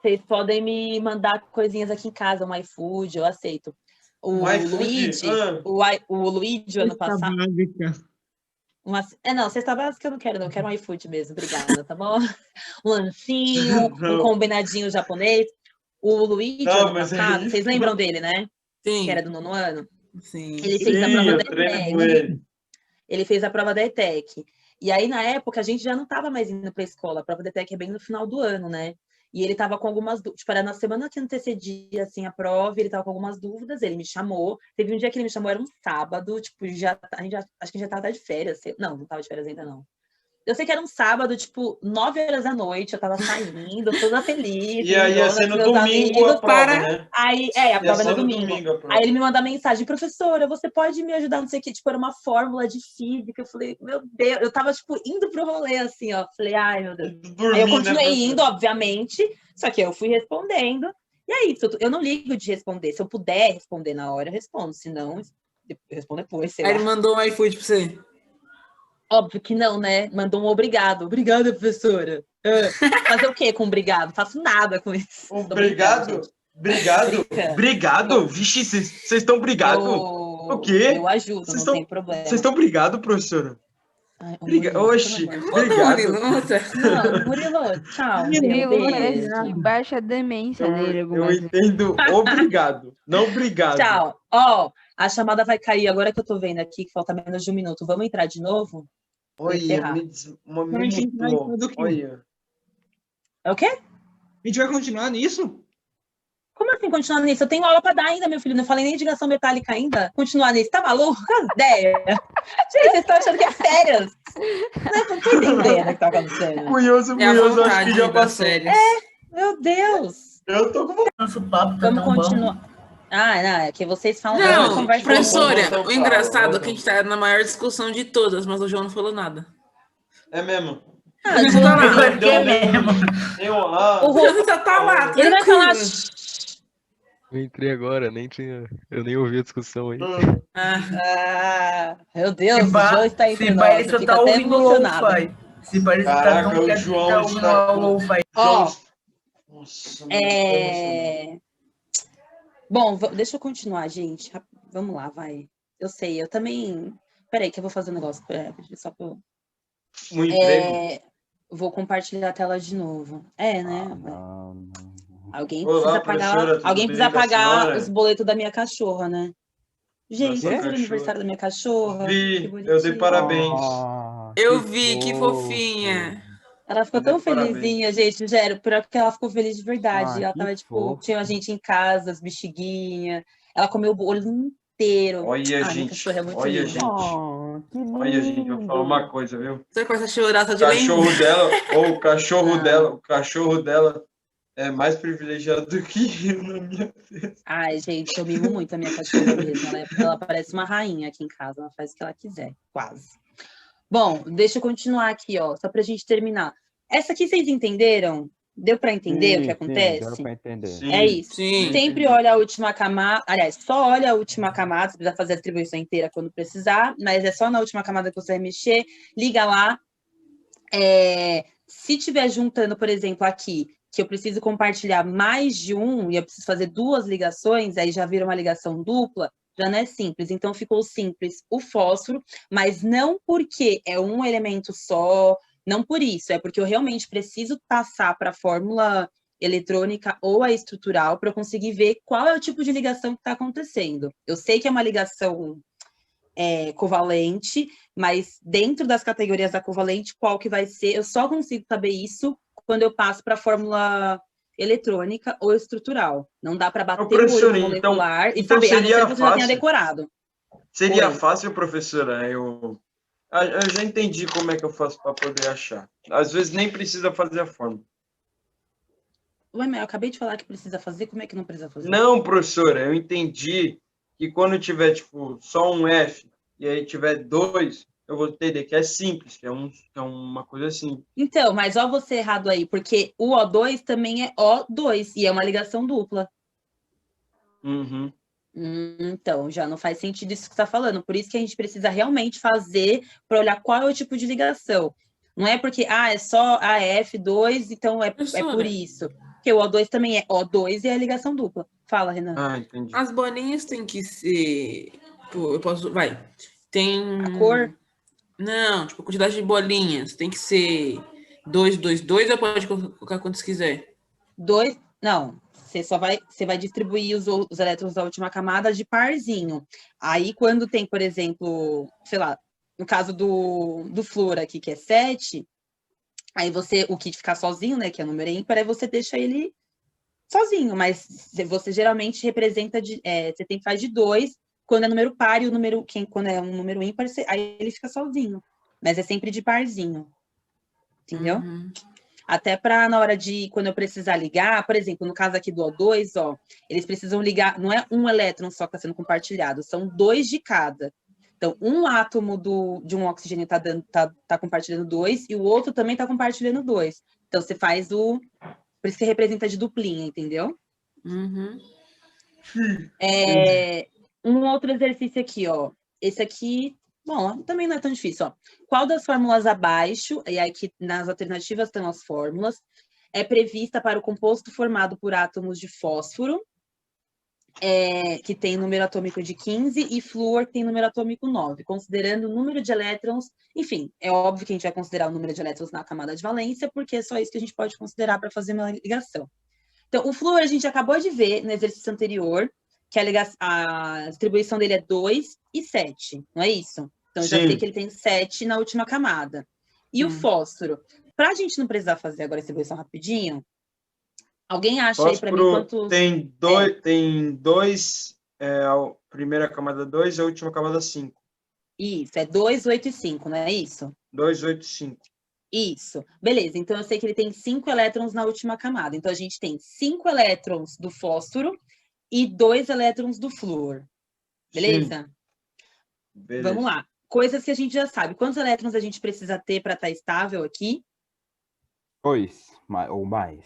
Vocês podem me mandar coisinhas aqui em casa, um iFood, eu aceito. O Luigi, ano passado. Não, cesta básica eu não quero, não. Eu quero um iFood mesmo. Obrigada, tá bom? Um lanchinho, um combinadinho japonês. O Luigi, ano passado, vocês lembram dele, né? Sim. Que era do 9º ano? Sim. Ele fez a prova da ETEC. Ele fez a prova da ETEC. E aí, na época, a gente já não estava mais indo para a escola. A prova da ETEC é bem no final do ano, né? E ele estava com algumas dúvidas. Tipo, era na semana que antecedia, assim, a prova, ele estava com algumas dúvidas, ele me chamou. Teve um dia que ele me chamou, era um sábado, tipo, acho que já estava de férias. Não estava de férias ainda, não. Eu sei que era um sábado, tipo, 9 horas da noite, eu tava saindo, toda feliz. E aí ia ser no domingo a prova, né? Aí, a prova era no domingo. Aí ele me manda mensagem, professora, você pode me ajudar, não sei o que, tipo, era uma fórmula de física. Eu falei, meu Deus, eu tava, tipo, indo pro rolê, assim, ó. Falei, ai, meu Deus. Aí eu continuei indo, obviamente, só que eu fui respondendo. E é isso, eu não ligo de responder. Se eu puder responder na hora, eu respondo. Se não, eu respondo depois, sei lá. Aí ele mandou um iFood pra você. Óbvio que não, né? Mandou um obrigado. Obrigada, professora. Fazer o quê com obrigado? Faço nada com isso. Obrigado? Obrigado? Vixe, vocês estão brigados? O quê? Eu ajudo, não tem problema. Vocês estão brigados, professora? Oxi, obrigado. Não, Murilo, tchau. Murilo parece que baixa a demência dele. Eu entendo obrigado, não obrigado. Tchau. Ó, a chamada vai cair agora que eu tô vendo aqui, que falta menos de 1 minuto. Vamos entrar de novo? Olha. É o quê? A gente vai continuar nisso? Como assim continuar nisso? Eu tenho aula pra dar ainda, meu filho. Não falei nem de ligação metálica ainda. Continuar nisso. Tá maluco? As ideias. Gente, vocês estão achando que é férias. Não tô entendendo o que tá acontecendo. Curioso, acho que já passou. Meu Deus. Eu tô com nosso papo. Vamos continuar. Não, é que vocês falam... Não, professora, o engraçado é que a gente tá na maior discussão de todas, mas o João não falou nada. É mesmo? Ele vai falar... Eu entrei agora, eu nem ouvi a discussão aí. Meu Deus, o João está entre nós. Ele só tá ouvindo o lo-fi. Se parece que tá o João está lo-fi. Bom, deixa eu continuar, gente. Vamos lá, vai. Eu sei, eu também... Peraí, que eu vou fazer um negócio. Só pra eu... Vou compartilhar a tela de novo. Né? Alguém precisa pagar os boletos da minha cachorra, né? Gente, esse é o aniversário da minha cachorra. Eu dei parabéns. Eu vi, que fofinha. Ela ficou tão felizinha, gente. Sério, pior que ela ficou feliz de verdade. Ela tava, tipo, tinha a gente em casa, as bexiguinhas. Ela comeu o bolo inteiro. Olha, gente. Olha, gente. Olha, gente, vou falar uma coisa, viu? Você começa a chorar, tá de o cachorro dela é mais privilegiado do que eu na minha vida. Ai, gente, eu mimo muito a minha cachorra mesmo. Ela parece uma rainha aqui em casa. Ela faz o que ela quiser, quase. Bom, deixa eu continuar aqui, ó, só pra gente terminar. Essa aqui vocês entenderam? Deu para entender o que acontece? Deu para entender. Sim, é isso. Sim. Sempre olha a última camada. Aliás, só olha a última camada. Você precisa fazer a distribuição inteira quando precisar, mas é só na última camada que você vai mexer. Liga lá. Se tiver juntando, por exemplo, aqui, que eu preciso compartilhar mais de um e eu preciso fazer 2 ligações, aí já vira uma ligação dupla. Já não é simples, então ficou simples o fósforo, mas não porque é um elemento só, não por isso, é porque eu realmente preciso passar para a fórmula eletrônica ou a estrutural para eu conseguir ver qual é o tipo de ligação que está acontecendo. Eu sei que é uma ligação covalente, mas dentro das categorias da covalente, qual que vai ser, eu só consigo saber isso quando eu passo para a fórmula eletrônica ou estrutural. Não dá para bater o olho no molecular e saber, a não ser que você já tenha decorado. Seria fácil, professora? Eu já entendi como é que eu faço para poder achar. Às vezes nem precisa fazer a fórmula. Ué, mas eu acabei de falar que precisa fazer, como é que não precisa fazer? Não, professora, eu entendi que quando tiver, tipo, só um F e aí tiver 2, eu vou entender que é simples, que é uma coisa assim. Então, mas ó você errado aí, porque o O2 também é O2, e é uma ligação dupla. Uhum. Então, já não faz sentido isso que você está falando. Por isso que a gente precisa realmente fazer para olhar qual é o tipo de ligação. Não é porque, é só AF2, então é por isso. Porque o O2 também é O2 e é a ligação dupla. Fala, Renan. Entendi. As bolinhas têm que ser... Eu posso... Tem... A cor? Não, tipo, a quantidade de bolinhas. Tem que ser 2, 2, 2 ou pode colocar quantos quiser? 2... Não. Você vai distribuir os elétrons da última camada de parzinho. Aí, quando tem, por exemplo, sei lá, no caso do flúor aqui, que é 7, aí o kit ficar sozinho, né, que é número ímpar, aí você deixa ele sozinho, mas você geralmente representa, você tem que fazer de 2, quando é número par e quando é um número ímpar, aí ele fica sozinho. Mas é sempre de parzinho. Entendeu? Uhum. Até para na hora de, quando eu precisar ligar, por exemplo, no caso aqui do O2, eles precisam ligar, não é um elétron só que está sendo compartilhado, são 2 de cada. Então, um átomo de um oxigênio tá compartilhando 2 e o outro também está compartilhando 2. Então, você faz por isso que representa de duplinha, entendeu? Uhum. Um outro exercício aqui, esse aqui, bom, também não é tão difícil, Qual das fórmulas abaixo, e aqui nas alternativas estão as fórmulas, é prevista para o composto formado por átomos de fósforo, que tem número atômico de 15, e flúor, que tem número atômico 9, considerando o número de elétrons, enfim, é óbvio que a gente vai considerar o número de elétrons na camada de valência, porque é só isso que a gente pode considerar para fazer uma ligação. Então, o flúor a gente acabou de ver no exercício anterior, que a distribuição dele é 2 e 7, não é isso? Então, já sei que ele tem 7 na última camada. E o fósforo? Para a gente não precisar fazer agora a distribuição rapidinho, alguém acha aí para mim quantos... Tem dois, a primeira camada 2 e a última camada 5. Isso, é 2, 8 e 5, não é isso? 2, 8 e 5. Isso. Beleza, então eu sei que ele tem 5 elétrons na última camada. Então, a gente tem 5 elétrons do fósforo e 2 elétrons do flúor. Beleza? Beleza? Vamos lá. Coisas que a gente já sabe. Quantos elétrons a gente precisa ter para estar estável aqui? 2 ou mais.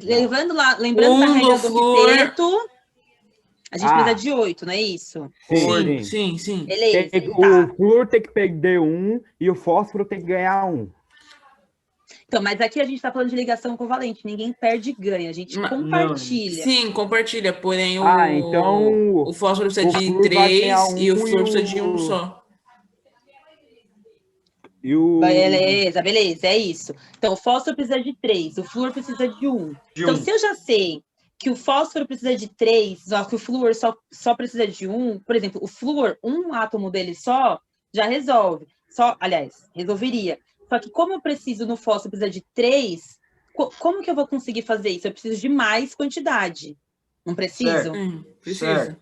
Lembrando da regra do octeto, a gente precisa de 8, não é isso? Sim. Beleza. O flúor tem que perder 1 e o fósforo tem que ganhar 1. Então, mas aqui a gente está falando de ligação covalente. Ninguém perde e ganha. A gente compartilha. Sim, compartilha. Porém, então o fósforo precisa de 3 e o flúor precisa de 1 só. Beleza, é isso. Então, o fósforo precisa de 3, o flúor precisa de 1. Então, se eu já sei que o fósforo precisa de 3, só que o flúor só precisa de 1, por exemplo, o flúor, um átomo dele só, já resolve. Resolveria. Só que como eu preciso no fósforo precisa de 3, como que eu vou conseguir fazer isso? Eu preciso de mais quantidade. Não preciso? Precisa.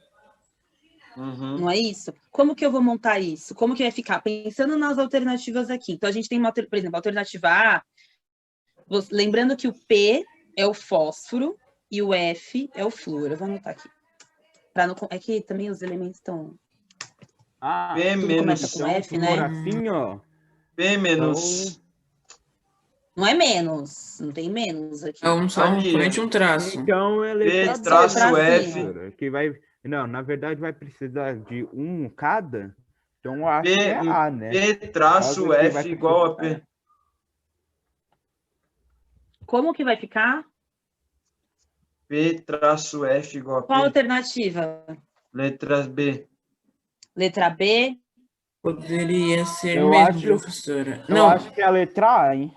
Uhum. Não é isso? Como que eu vou montar isso? Como que vai ficar? Pensando nas alternativas aqui. Então, a gente tem, por exemplo, a alternativa A, lembrando que o P é o fósforo e o F é o flúor. Eu vou anotar aqui. É que também os elementos estão... P tudo começa com F, né? Assim, ó. P menos... Não é menos. Não tem menos aqui. Somente um traço. Então, P traço F. Que vai... Não, na verdade vai precisar de 1 cada. Então eu acho P, que é A, né? P traço F igual a P. Como que vai ficar? P traço F igual a P. Qual a alternativa? Letra B. Letra B. Poderia ser mesmo, professora. Eu acho que é a letra A, hein?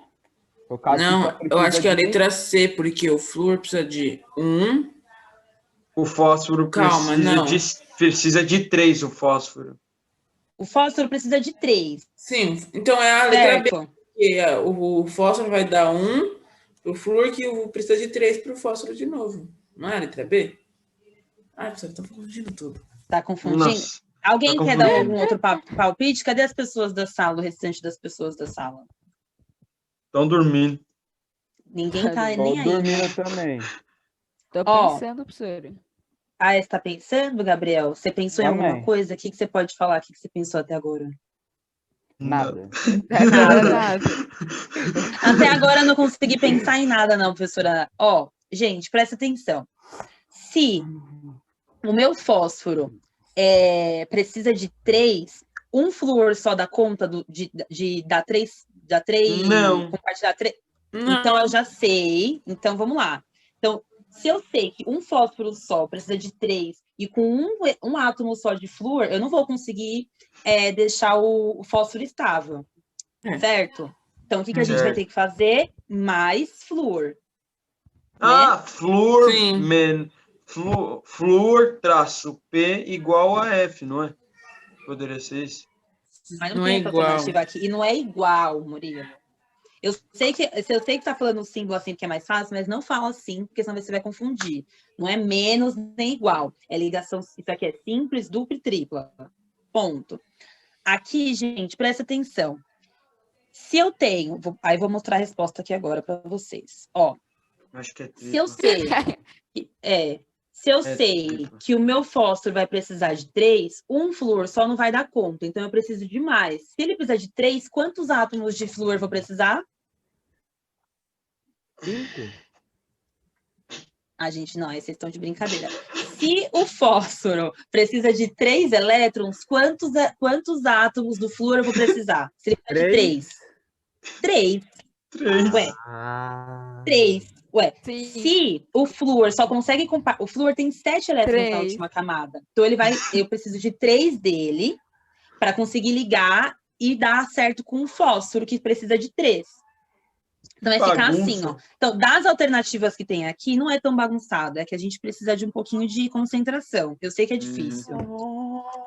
Não, eu acho que é a letra C, porque o flúor precisa de 1. O fósforo precisa de 3, o fósforo. O fósforo precisa de 3. Sim, então é a letra B. Porque o fósforo vai dar 1 pro flúor, que precisa de 3 pro fósforo de novo. Não é a letra B? Professor, tá confundindo tudo. Tá confundindo? Nossa, Alguém quer dar algum outro palpite? Cadê as pessoas da sala, o restante das pessoas da sala? Estão dormindo. Ninguém tá nem aí. Dormindo também. Tô pensando, professora. Você está pensando, Gabriel? Você pensou em alguma coisa? O que você pode falar? O que você pensou até agora? Nada. Nada. Até agora eu não consegui pensar em nada, não, professora. Gente, presta atenção. Se o meu fósforo precisa de 3, um flúor só dá conta de dar 3, Não. compartilhar 3? Então, eu já sei. Então, vamos lá. Então, se eu sei que um fósforo só precisa de 3 e com um átomo só de flúor, eu não vou conseguir deixar o fósforo estável, certo? Então, o que a gente vai ter que fazer? Mais flúor. Ah, né? flúor, flúor traço P igual a F, não é? Poderia ser isso? Mas não tem essa alternativa aqui. E não é igual, Murilo. Eu sei que tá falando o símbolo assim porque é mais fácil, mas não fala assim, porque senão você vai confundir. Não é menos nem igual. É ligação, isso aqui é simples, dupla e tripla. Ponto. Aqui, gente, presta atenção. Se eu tenho... Aí vou mostrar a resposta aqui agora para vocês. Ó, acho que é tripla. Se eu sei que o meu fósforo vai precisar de 3, um flúor só não vai dar conta. Então, eu preciso de mais. Se ele precisar de 3, quantos átomos de flúor eu vou precisar? 5. Ah, gente, não, vocês estão de brincadeira. Se o fósforo precisa de 3 elétrons, quantos átomos do flúor eu vou precisar? Se ele precisar de 3. 3. Ué. 3. Ué, se o flúor só consegue... O flúor tem 7 elétrons na última camada. Então, eu preciso de 3 dele para conseguir ligar e dar certo com o fósforo, que precisa de 3. Então, vai ficar assim, ó. Então, das alternativas que tem aqui, não é tão bagunçado. É que a gente precisa de um pouquinho de concentração. Eu sei que é difícil.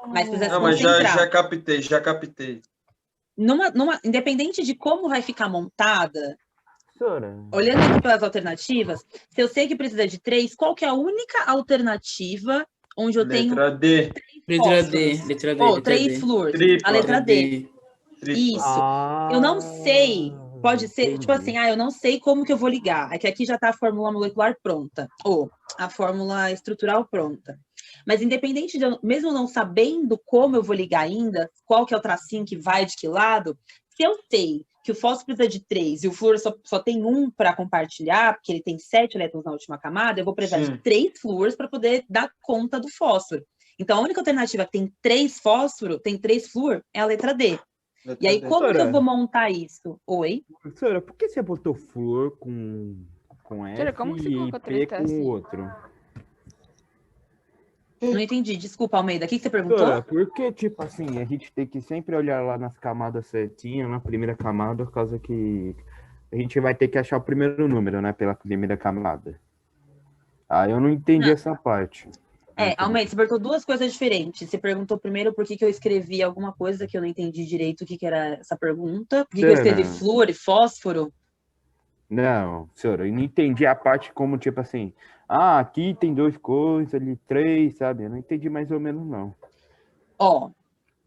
Mas precisa se concentrar. Mas já captei. Independente de como vai ficar montada... Olhando aqui pelas alternativas, se eu sei que precisa de 3, qual que é a única alternativa onde eu tenho... Letra D. 3 flúores. A letra D. Isso. Eu não sei, pode ser, tipo assim, eu não sei como que eu vou ligar. É que aqui já está a fórmula molecular pronta, ou a fórmula estrutural pronta. Mas independente de mesmo não sabendo como eu vou ligar ainda, qual que é o tracinho que vai de que lado, se eu sei que o fósforo precisa de 3 e o flúor só tem 1 para compartilhar, porque ele tem 7 elétrons na última camada, eu vou precisar de 3 flúores para poder dar conta do fósforo. Então, a única alternativa que tem 3 fósforo, tem 3 flúor, é a letra D. E aí, como que eu vou montar isso? Oi? Professora, por que você botou flúor com F como que você colocou e P com assim? o outro? Não entendi, desculpa, Almeida. O que você perguntou? Porque, tipo assim, a gente tem que sempre olhar lá nas camadas certinho, na primeira camada, por causa que a gente vai ter que achar o primeiro número, né, pela primeira camada. Eu não entendi essa parte. Almeida, você perguntou 2 coisas diferentes. Você perguntou primeiro por que eu escrevi alguma coisa que eu não entendi direito o que era essa pergunta. Por que eu escrevi flúor e fósforo? Não, senhora, eu não entendi a parte como, tipo assim, aqui tem 2 coisas, ali 3, sabe? Eu não entendi mais ou menos, não. Ó,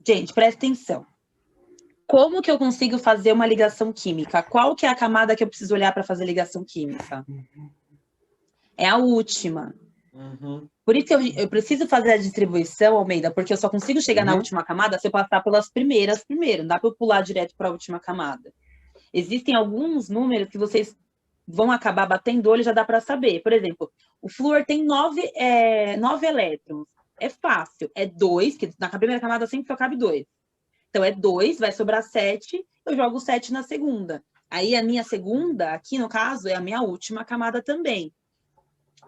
gente, presta atenção. Como que eu consigo fazer uma ligação química? Qual que é a camada que eu preciso olhar para fazer ligação química? É a última. Por isso que eu preciso fazer a distribuição, Almeida, porque eu só consigo chegar na última camada se eu passar pelas primeiras primeiro. Não dá para eu pular direto para a última camada. Existem alguns números que vocês vão acabar batendo o olho e já dá para saber. Por exemplo, o flúor tem 9 elétrons. É fácil. É 2, que na primeira camada sempre só cabe 2. Então, é 2, vai sobrar 7, eu jogo 7 na segunda. Aí, a minha segunda, aqui no caso, é a minha última camada também.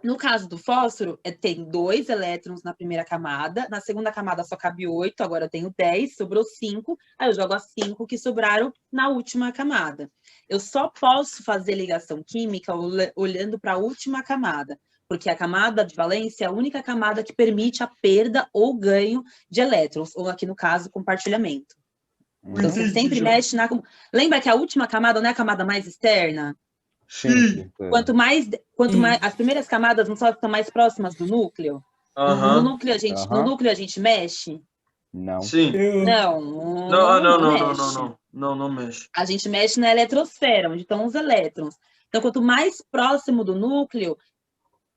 No caso do fósforo, tem 2 elétrons na primeira camada, na segunda camada só cabe 8, agora eu tenho 10, sobrou 5, aí eu jogo as 5 que sobraram na última camada. Eu só posso fazer ligação química olhando para a última camada, porque a camada de valência é a única camada que permite a perda ou ganho de elétrons, ou aqui no caso, compartilhamento. Então, você sempre mexe na... Lembra que a última camada não é a camada mais externa? Sim. Quanto mais as primeiras camadas não só estão mais próximas do núcleo? No núcleo a gente mexe? Não. Sim. Não mexe. A gente mexe na eletrosfera, onde estão os elétrons. Então, quanto mais próximo do núcleo,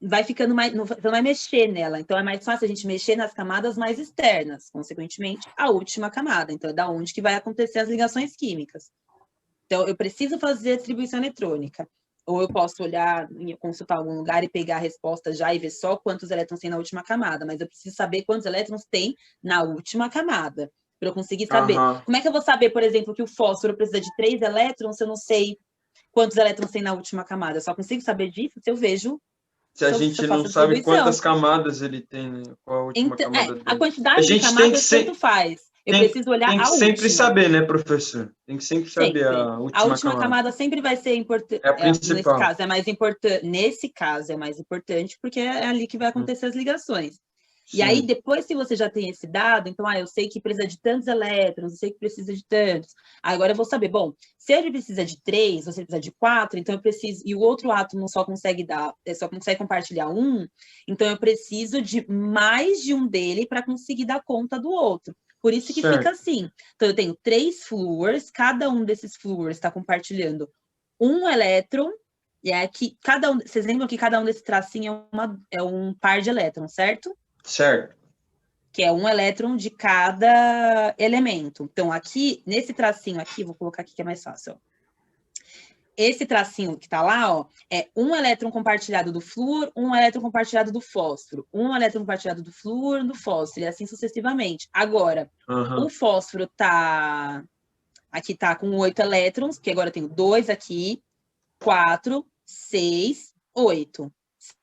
vai ficando mais... Você não vai mexer nela. Então, é mais fácil a gente mexer nas camadas mais externas. Consequentemente, a última camada. Então, é da onde que vai acontecer as ligações químicas. Então, eu preciso fazer a distribuição eletrônica. Ou eu posso olhar, consultar algum lugar e pegar a resposta já e ver só quantos elétrons tem na última camada, mas eu preciso saber quantos elétrons tem na última camada, para eu conseguir saber. Como é que eu vou saber, por exemplo, que o fósforo precisa de 3 elétrons se eu não sei quantos elétrons tem na última camada? Eu só consigo saber disso se eu vejo. Se a gente não sabe quantas camadas ele tem, né? Qual a última camada dele. A quantidade de camadas tanto faz. Eu preciso olhar a última. Tem que sempre saber, né, professor? Tem que sempre saber a última camada. A última camada sempre vai ser importante. É a principal. Nesse caso, é mais importante. Nesse caso, é mais importante porque é ali que vai acontecer as ligações. Sim. E aí, depois que você já tem esse dado, então, eu sei que precisa de tantos elétrons, eu sei que precisa de tantos. Agora eu vou saber, bom, se ele precisa de 3, você precisa de 4, então eu preciso, e o outro átomo só consegue compartilhar 1, então eu preciso de mais de um dele para conseguir dar conta do outro. Por isso que fica assim. Então, eu tenho 3 flúors, cada um desses flúors está compartilhando um elétron, e aqui, vocês lembram que cada um desse tracinho é um par de elétrons, certo? Certo. Que é um elétron de cada elemento. Então, aqui, nesse tracinho aqui, vou colocar aqui que é mais fácil, ó. Esse tracinho que tá lá, ó, é um elétron compartilhado do flúor, um elétron compartilhado do fósforo, um elétron compartilhado do flúor, do fósforo, e assim sucessivamente. Agora, o fósforo aqui tá com 8 elétrons, porque agora eu tenho 2 aqui, 4, 6, 8,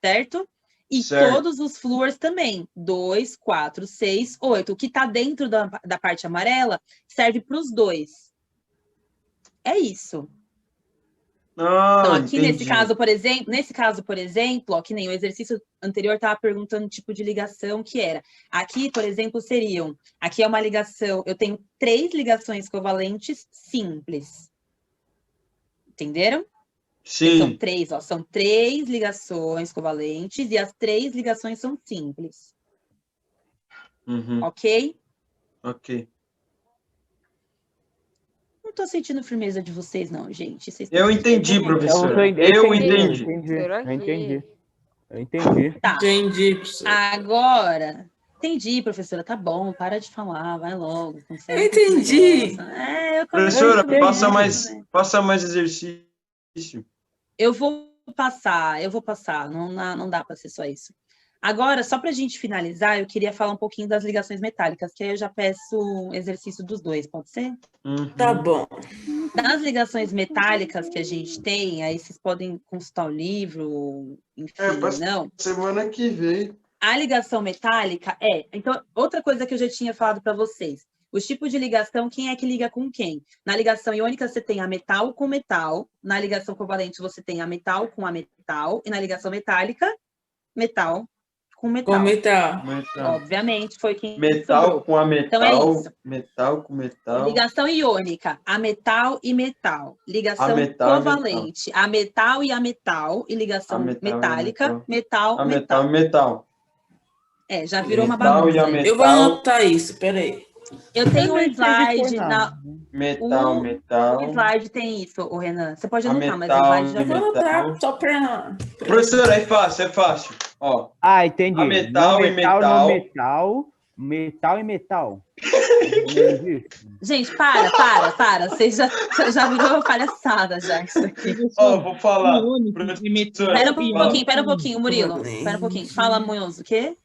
certo? E todos os flúors também, 2, 4, 6, 8. O que está dentro da parte amarela serve para os 2. É isso. Então, aqui nesse caso, por exemplo, ó, que nem o exercício anterior estava perguntando o tipo de ligação que era. Aqui, por exemplo, aqui é uma ligação, eu tenho 3 ligações covalentes simples. Entenderam? Sim. São 3 ligações covalentes e as 3 ligações são simples. Ok? Ok. Não tô sentindo firmeza de vocês, não, gente. Eu entendi, professor. Eu entendi. Eu entendi. Tá. Entendi, professor. Agora, entendi, professora. Tá bom, para de falar, vai logo. Eu entendi. Professora, passa mais exercício. Eu vou passar. Não dá para ser só isso. Agora, só para a gente finalizar, eu queria falar um pouquinho das ligações metálicas, que aí eu já peço um exercício dos 2, pode ser? Tá bom. Das ligações metálicas que a gente tem, aí vocês podem consultar o livro, enfim, não. Semana que vem. A ligação metálica então, outra coisa que eu já tinha falado para vocês. Os tipos de ligação, quem é que liga com quem? Na ligação iônica, você tem a metal com metal. Na ligação covalente, você tem a metal com a metal. E na ligação metálica, metal com metal. Com metal. Obviamente, foi quem metal sobrou. Com a metal. Então, é isso. Metal com metal. Ligação iônica, a metal e metal. Ligação covalente, a metal e a metal. E ligação metálica, metal. Metal. Já virou uma bagunça. Eu vou anotar isso, peraí. Eu tenho um slide Metal. O slide tem isso, o Renan. Você pode anotar, mas o slide já vou anotar só para... Professor, é fácil. Ó. Entendi. A metal e metal. Metal e metal. Gente, para. Vocês já virou uma palhaçada já isso aqui. Vou falar. Pera um pouquinho, Murilo. Pera um pouquinho. Fala, Munhoz, o quê?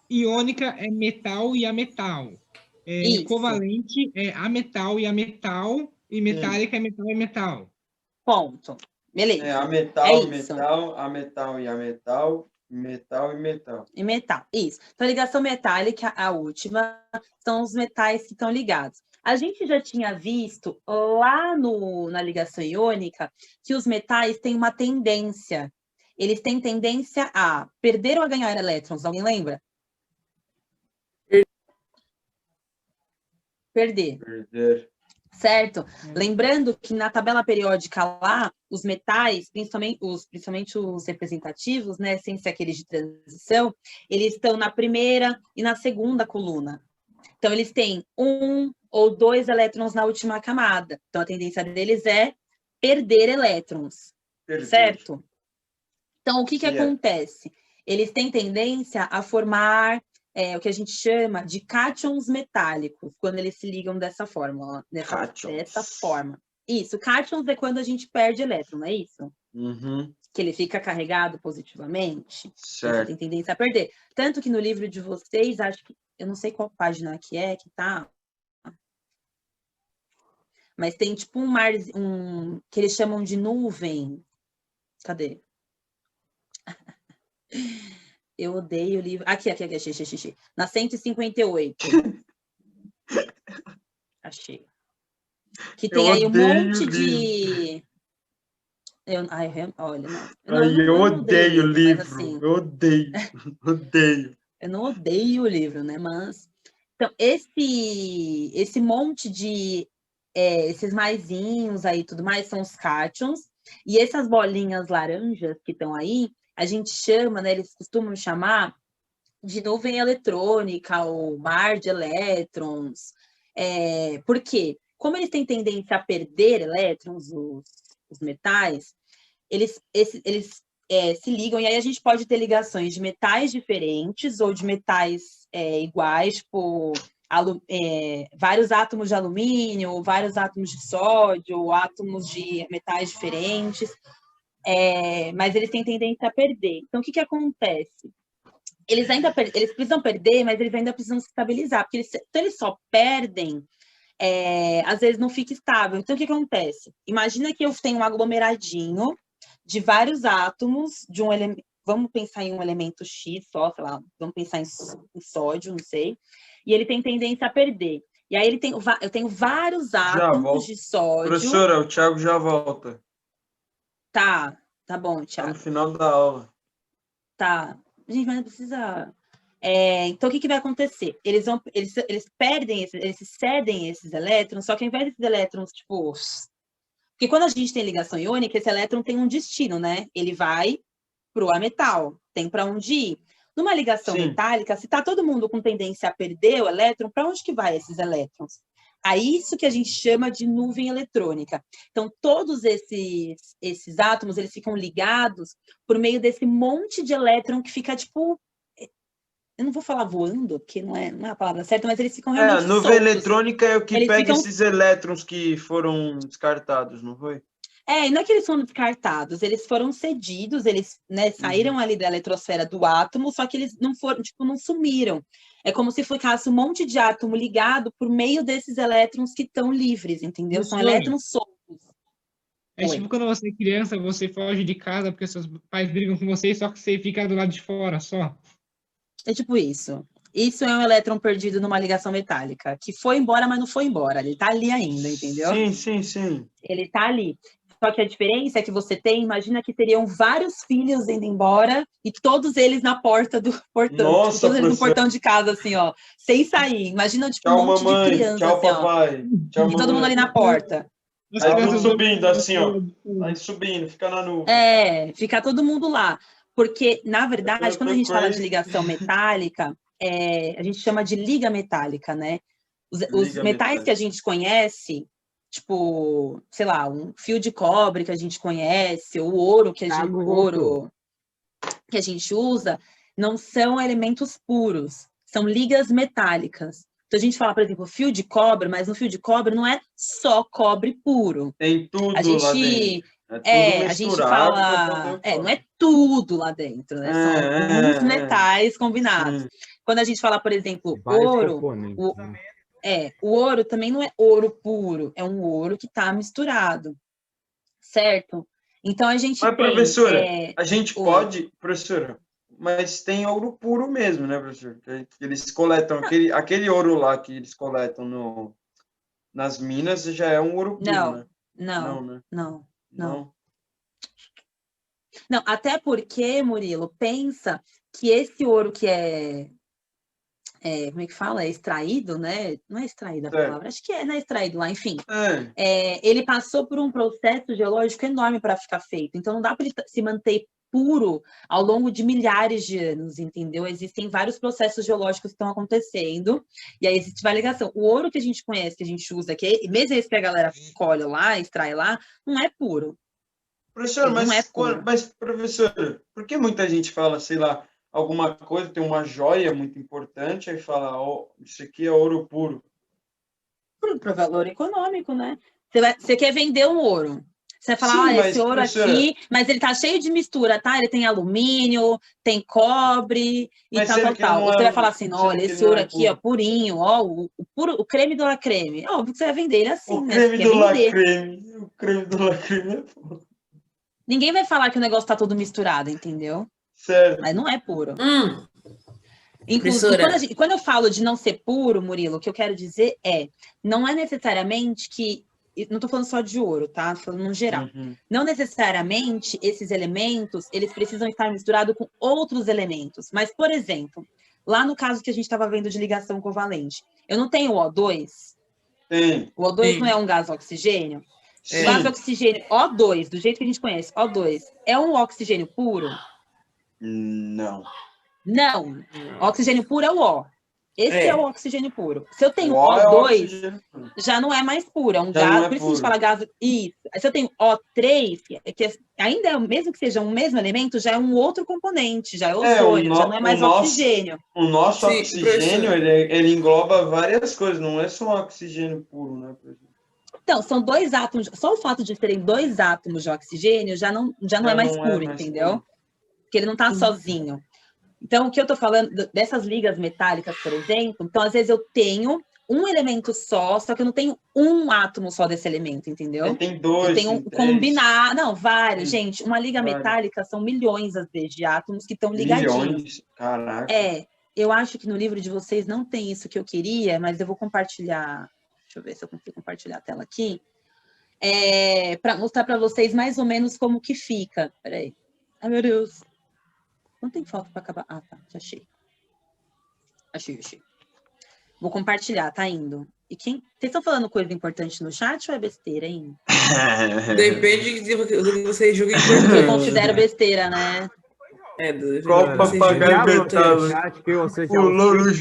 Iônica é metal e a metal. Covalente é a metal e a metal. E metálica é metal e metal. Ponto. Beleza. A metal, metal, a metal e a metal. Metal e metal. E metal, isso. Então, a ligação metálica, a última, são os metais que estão ligados. A gente já tinha visto lá na ligação iônica que os metais têm uma tendência. Eles têm tendência a perder ou a ganhar elétrons. Alguém lembra? Perder. Certo? Lembrando que na tabela periódica lá, os metais, principalmente os representativos, né, sem ser aqueles de transição, eles estão na primeira e na segunda coluna. Então, eles têm 1 ou 2 elétrons na última camada. Então, a tendência deles é perder elétrons. Certo? Então, o que acontece? Eles têm tendência a formar o que a gente chama de cátions metálicos, quando eles se ligam dessa forma. Dessa forma. Isso, cátions é quando a gente perde elétron, não é isso? Uhum. Que ele fica carregado positivamente. Certo. Você tem tendência a perder. Tanto que no livro de vocês, acho que, eu não sei qual página que tá, mas tem tipo um mar, que eles chamam de nuvem. Cadê? Eu odeio o livro. Aqui, achei. Na 158. Achei. Que tem aí um monte de... olha, não. Eu odeio o livro. Assim, eu odeio. Eu não odeio o livro, né? Mas... Então, esse monte de... esses maisinhos aí e tudo mais são os cátions. E essas bolinhas laranjas que estão aí, a gente chama, né? Eles costumam chamar de nuvem eletrônica ou mar de elétrons. Por quê? Como eles têm tendência a perder elétrons, os metais, eles se ligam, e aí a gente pode ter ligações de metais diferentes ou de metais iguais, tipo vários átomos de alumínio, vários átomos de sódio, átomos de metais diferentes, mas eles têm tendência a perder. Então, o que acontece? Eles precisam perder, mas eles ainda precisam se estabilizar, porque eles só perdem, às vezes não fica estável. Então, o que acontece? Imagina que eu tenho um aglomeradinho de vários átomos de um elemento, vamos pensar em um elemento X só, sei lá, vamos pensar em sódio, não sei, e ele tem tendência a perder. E aí eu tenho vários átomos de sódio. Professora, o Thiago já volta. Tá bom, Thiago. Tá no final da aula. Tá. Gente, mas não precisa... então, o que vai acontecer? Eles perdem, eles cedem esses elétrons, só que ao invés desses elétrons, tipo... Porque quando a gente tem ligação iônica, esse elétron tem um destino, né? Ele vai para o ametal, tem para onde ir. Numa ligação metálica, se está todo mundo com tendência a perder o elétron, para onde que vai esses elétrons? É isso que a gente chama de nuvem eletrônica. Então, todos esses átomos, eles ficam ligados por meio desse monte de elétron que fica, tipo... Eu não vou falar voando, porque não é a palavra certa, mas eles ficam realmente a nuvem soltos. Eletrônica é o que eles pega esses elétrons que foram descartados, não foi? E não é que eles foram descartados, eles foram cedidos, eles, né, saíram ali da eletrosfera do átomo, só que eles não foram, tipo, não sumiram. É como se ficasse um monte de átomo ligado por meio desses elétrons que estão livres, entendeu? São elétrons soltos. Tipo quando você é criança, você foge de casa porque seus pais brigam com você, só que você fica do lado de fora só. É tipo isso. Isso é um elétron perdido numa ligação metálica, que foi embora, mas não foi embora. Ele tá ali ainda, entendeu? Sim. Ele tá ali. Só que a diferença é que você imagina que teriam vários filhos indo embora e todos eles na porta do portão. Nossa, tipo, todos eles no portão de casa, assim, ó, sem sair. Imagina, tipo, tchau, um monte mamãe. de criança, Tchau, assim, papai. Tchau, e todo mundo ali na porta. Aí tudo subindo, assim, ó. Aí subindo, fica na nuvem. Fica todo mundo lá. Porque, na verdade, quando a gente fala de ligação metálica, a gente chama de liga metálica, né? Os metais que a gente conhece, tipo, sei lá, um fio de cobre que a gente conhece, ou ouro que a gente usa, não são elementos puros, são ligas metálicas. Então a gente fala, por exemplo, fio de cobre, mas no fio de cobre não é só cobre puro. Tem tudo lá dentro. A gente fala, não é tudo lá dentro, né? São alguns metais combinados. Quando a gente fala, por exemplo, ouro, o ouro também não é ouro puro, é um ouro que está misturado, certo? Então a gente tem... professora, a gente pode, professora, mas tem ouro puro mesmo, né, professor? Que eles coletam, aquele ouro lá que eles coletam nas minas já é um ouro puro, né? Não, até porque, Murilo, pensa que esse ouro que como é que fala? É extraído, né? Não é extraída a palavra, acho que não é extraído lá, enfim. Ele passou por um processo geológico enorme para ficar feito, então não dá para ele se manter puro ao longo de milhares de anos, entendeu? Existem vários processos geológicos que estão acontecendo, e aí existe uma ligação. O ouro que a gente conhece, que a gente usa aqui, mesmo esse que a galera colhe lá, extrai lá, não é puro. Professor, mas professor, por que muita gente fala, sei lá, alguma coisa, tem uma joia muito importante, aí fala, isso aqui é ouro puro? Para valor econômico, né? Você quer vender um ouro. Você vai falar, Sim, olha, mas, esse ouro professora, aqui, mas ele tá cheio de mistura, tá? Ele tem alumínio, tem cobre e mas tal, sendo tal, que ele tal. não Ou você vai falar é, assim, sendo olha, que ele esse não ouro é aqui, ó, puro. purinho, ó, o creme do la creme. Óbvio que você vai vender ele assim, O né? Você creme quer do La vender. Creme. O creme do La Creme é foda. Ninguém vai falar que o negócio tá todo misturado, entendeu? Certo. Mas não é puro. Professora. Inclusive, quando eu falo de não ser puro, Murilo, o que eu quero dizer não é necessariamente que, não estou falando só de ouro, tá? Tô falando no geral. Não necessariamente esses elementos, eles precisam estar misturados com outros elementos. Mas, por exemplo, lá no caso que a gente estava vendo de ligação covalente, eu não tenho o O2? Tem. O O2 Sim. não é um gás oxigênio? Sim. O gás oxigênio O2, do jeito que a gente conhece, O2, é um oxigênio puro? Não. Não. O oxigênio puro é o O. Esse é o oxigênio puro. Se eu tenho O O é o O2, oxigênio puro. já não é mais puro, é um Já gás. não é Por isso que a gente puro. fala gás. Isso. Se eu tenho O3, que ainda é, mesmo que seja um mesmo elemento, já é um outro componente, já é ozônio, já não é mais oxigênio. O nosso Sim, oxigênio, professor. ele engloba várias coisas, não é só um oxigênio puro, né, professor? Então, são dois átomos, só o fato de terem dois átomos de oxigênio já não é mais puro, entendeu? Puro. Porque ele não está sozinho. Então, o que eu estou falando dessas ligas metálicas, por exemplo, então, às vezes eu tenho um elemento só que eu não tenho um átomo só desse elemento, entendeu? Tem dois, eu tenho tem três. combinar, não, vários, Tem gente. Uma liga vários. metálica são milhões, às vezes, de átomos que estão ligadinhos. Milhões, caraca. Eu acho que no livro de vocês não tem isso que eu queria, mas eu vou compartilhar. Deixa eu ver se eu consigo compartilhar a tela aqui. Para mostrar para vocês mais ou menos como que fica. Peraí. Ai, meu Deus. Não tem foto para acabar. Ah, tá. Já achei. Achei. Vou compartilhar, tá indo. E vocês estão falando coisa importante no chat ou é besteira, hein? Depende do que você julga Eu importante. considero besteira, né? Qual papagaio cantava? Pulou no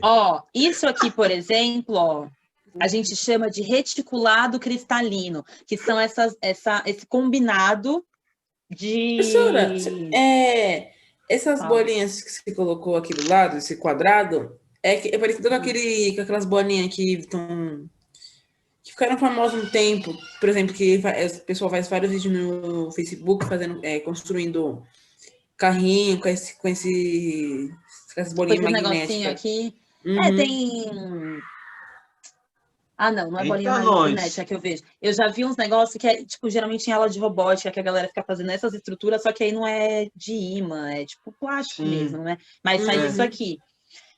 Ó, isso aqui, por exemplo, ó, a gente chama de reticulado cristalino, que são esse combinado de... Professora, essas bolinhas que você colocou aqui do lado, esse quadrado, é parecido com aquelas bolinhas que ficaram famosas um tempo. Por exemplo, que o pessoal faz vários vídeos no Facebook construindo carrinho com essas bolinhas magnéticas. Aqui. Tem... Ah, não é bolinha magnética que eu vejo. Eu já vi uns negócios que é, tipo, geralmente em aula de robótica, que a galera fica fazendo essas estruturas, só que aí não é de imã, é tipo plástico mesmo, né? Mas sai isso aqui.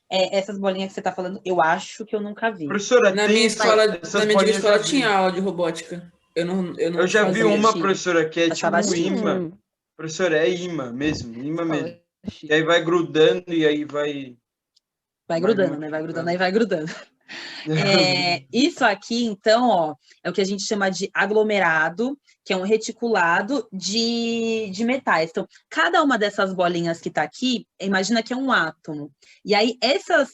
Essas bolinhas que você tá falando, eu acho que eu nunca vi. Professora, na minha escola tinha aula de robótica. Eu já vi uma, professora, que é tipo imã. Professora, é imã mesmo. E aí vai grudando e aí vai... Vai grudando, né? Vai grudando, aí vai grudando. Isso aqui, então, ó, é o que a gente chama de aglomerado, que é um reticulado de metais. Então, cada uma dessas bolinhas que tá aqui, imagina que é um átomo. E aí, essas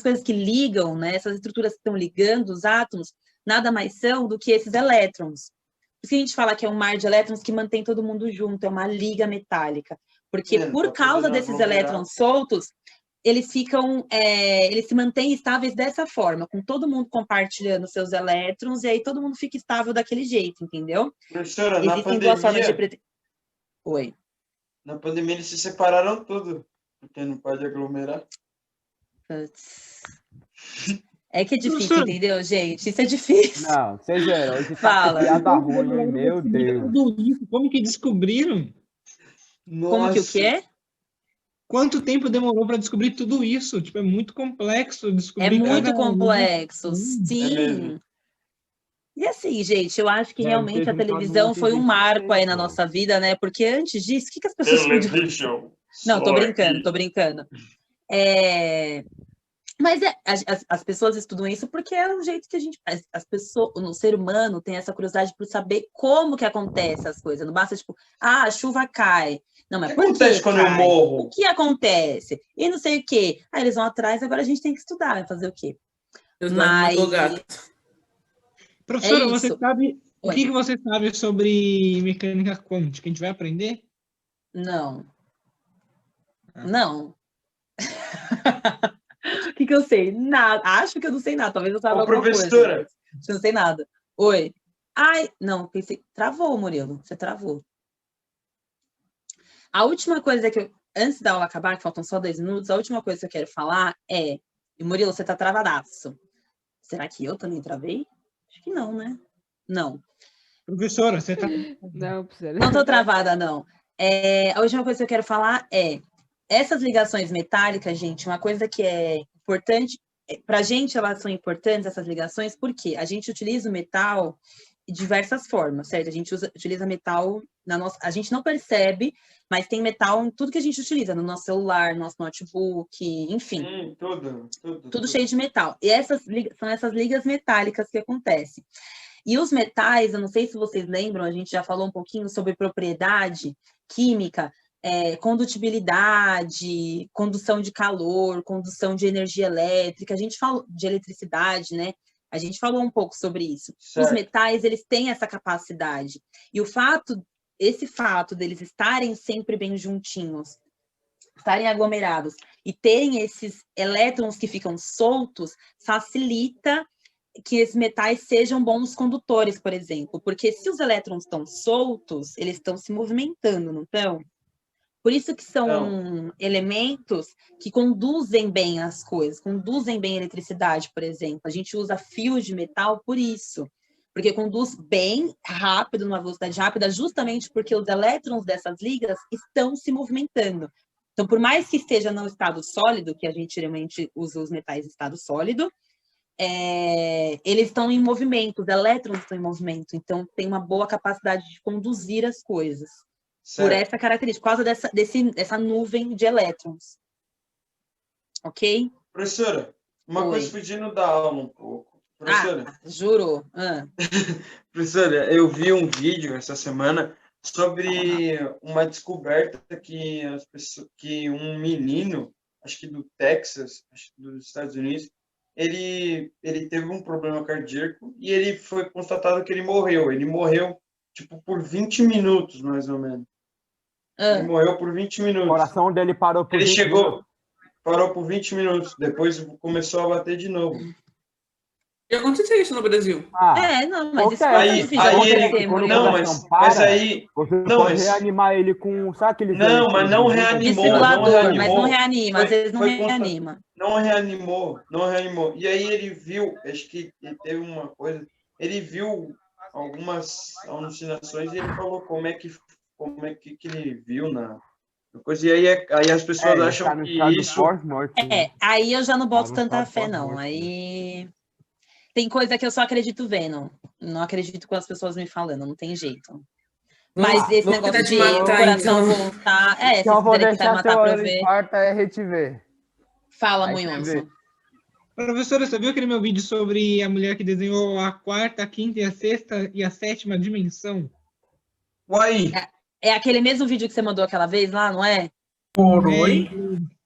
coisas que ligam, né, essas estruturas que estão ligando os átomos, nada mais são do que esses elétrons. Por isso que a gente fala que é um mar de elétrons que mantém todo mundo junto, é uma liga metálica. Porque por causa desses elétrons soltos, eles se mantêm estáveis dessa forma, com todo mundo compartilhando seus elétrons, e aí todo mundo fica estável daquele jeito, entendeu? Professora, existem duas formas de... Oi. Na pandemia eles se separaram tudo, porque não pode aglomerar. É que é difícil, entendeu, gente? Isso é difícil. Não, vocês viram, hoje Fala. Piada ruim, meu Deus. Como que descobriram? Nossa. Como que o quê? Quanto tempo demorou para descobrir tudo isso? Tipo, é muito complexo descobrir. É muito complexo, sim. E assim, gente, eu acho que realmente a televisão foi um marco aí na nossa vida, né? Porque antes disso, o que as pessoas podiam... Não, tô brincando. Mas as pessoas estudam isso porque é um jeito que a gente... o ser humano tem essa curiosidade por saber como que acontece as coisas. Não basta, tipo, a chuva cai. Não, mas por que acontece quando eu morro? O que acontece? E não sei o quê. Aí eles vão atrás, agora a gente tem que estudar, vai fazer o quê? Professora, você sabe o que você sabe sobre mecânica quântica? A gente vai aprender? Não. Não. O que eu sei? Nada. Acho que eu não sei nada. Talvez eu saiba alguma coisa. Professora. Eu não sei nada. Oi. Ai, não, pensei. Travou, Murilo. Você travou. A última coisa que eu. Antes da aula acabar, que faltam só 10 minutos, a última coisa que eu quero falar é. E Murilo, você tá travadaço. Será que eu também travei? Acho que não, né? Não. Professora, você tá. Não, professora. Não tô travada, não. A última coisa que eu quero falar é. Essas ligações metálicas, gente, uma coisa que é importante. Pra gente, elas são importantes, essas ligações, porque a gente utiliza o metal de diversas formas, certo? A gente utiliza metal na nossa... A gente não percebe, mas tem metal em tudo que a gente utiliza, no nosso celular, no nosso notebook, enfim. Tudo cheio de metal. E são essas ligas metálicas que acontecem. E os metais, eu não sei se vocês lembram, a gente já falou um pouquinho sobre propriedade química, condutibilidade, condução de calor, condução de energia elétrica, a gente falou de eletricidade, né? A gente falou um pouco sobre isso. Certo. Os metais, eles têm essa capacidade. E esse fato deles estarem sempre bem juntinhos, estarem aglomerados e terem esses elétrons que ficam soltos, facilita que esses metais sejam bons condutores, por exemplo. Porque se os elétrons estão soltos, eles estão se movimentando, não estão? Por isso que são elementos que conduzem bem as coisas, conduzem bem a eletricidade, por exemplo. A gente usa fios de metal por isso, porque conduz bem rápido, numa velocidade rápida, justamente porque os elétrons dessas ligas estão se movimentando. Então, por mais que esteja no estado sólido, que a gente geralmente usa os metais em estado sólido, eles estão em movimento, os elétrons estão em movimento, então tem uma boa capacidade de conduzir as coisas. Certo. Por essa característica, por causa dessa nuvem de elétrons. Ok? Professora, uma coisa fugindo da aula um pouco. Professora. Juro. Professora, eu vi um vídeo essa semana sobre uma descoberta que um menino, acho que do Texas, acho que dos Estados Unidos, ele teve um problema cardíaco e ele foi constatado que ele morreu. Ele morreu, tipo, por 20 minutos, mais ou menos. Ele morreu por 20 minutos. O coração dele parou por 20 minutos. Parou por 20 minutos. Depois começou a bater de novo. E aconteceu isso no Brasil. Não, mas isso você pode reanimar ele com... Sabe aquele... Não, mas não reanimou. Mas não reanima, às vezes não reanima. Não reanimou. E aí ele viu, acho que ele teve uma coisa, ele viu algumas alucinações e ele falou como é que ele viu na coisa. E aí as pessoas acham que isso... Aí eu já não boto tanta fé, não. Aí tem coisa que eu só acredito vendo. Não acredito com as pessoas me falando, não tem jeito. Mas esse negócio de coração voltar... se eu vou quiserem deixar matar pra eu ver... quarta é retiver. Fala, Munhoz. Professora, você viu aquele meu vídeo sobre a mulher que desenhou a quarta, a quinta e a sexta e a sétima dimensão? Uai! É aquele mesmo vídeo que você mandou aquela vez lá, não é? Oi?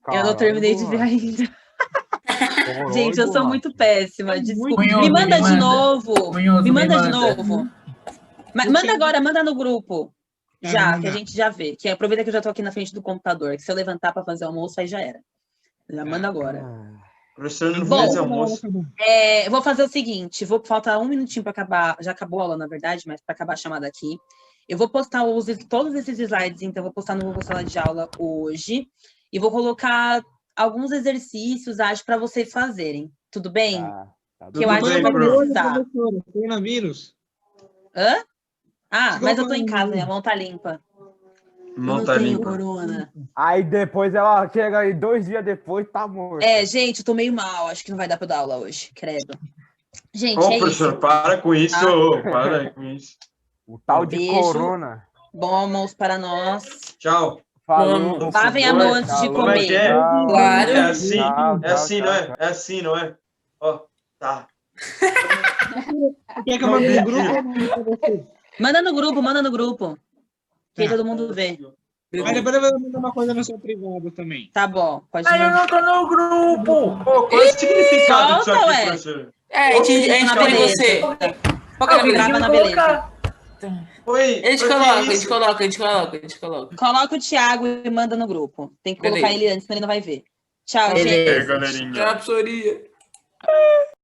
Eu não terminei de ver ainda. Gente, eu sou muito péssima, desculpa. Me manda de novo. Me manda de novo. Manda agora, manda no grupo. Já, que a gente já vê. Que aproveita que eu já tô aqui na frente do computador, que se eu levantar para fazer almoço, aí já era. Já manda agora. Professor, não fez almoço. Vou fazer o seguinte, faltar um minutinho para acabar. Já acabou a aula, na verdade, mas para acabar a chamada aqui. Eu vou postar todos esses slides, então eu vou postar no Google Sala de Aula hoje. E vou colocar alguns exercícios, acho, para vocês fazerem. Tudo bem? Que eu acho que vai precisar. Coronavírus. Hã? Mas eu tô em casa, minha mão tá limpa. Não tenho corona. Aí depois ela chega aí 2 dias depois, tá morta. Gente, eu tô meio mal. Acho que não vai dar pra dar aula hoje, credo. Gente, professor, isso. Para com isso. Para com isso. O tal de corona. Bom almoço para nós. Tchau. Falou. Lavem a mão antes de comer. Claro. É assim, não é? É assim, não é? Ó, tá. Quer que eu mande no grupo? Manda no grupo. Que todo mundo vê. Mas depois eu vou mandar uma coisa no seu privado também. Tá bom, pode mandar. Eu não tô no grupo. Qual é o significado disso aqui, professor? A gente tem você. Grava na beleza. A gente coloca. Coloca o Thiago e manda no grupo. Tem que colocar ele antes, senão ele não vai ver. Tchau, gente. Galerinha. Tchau, professoria.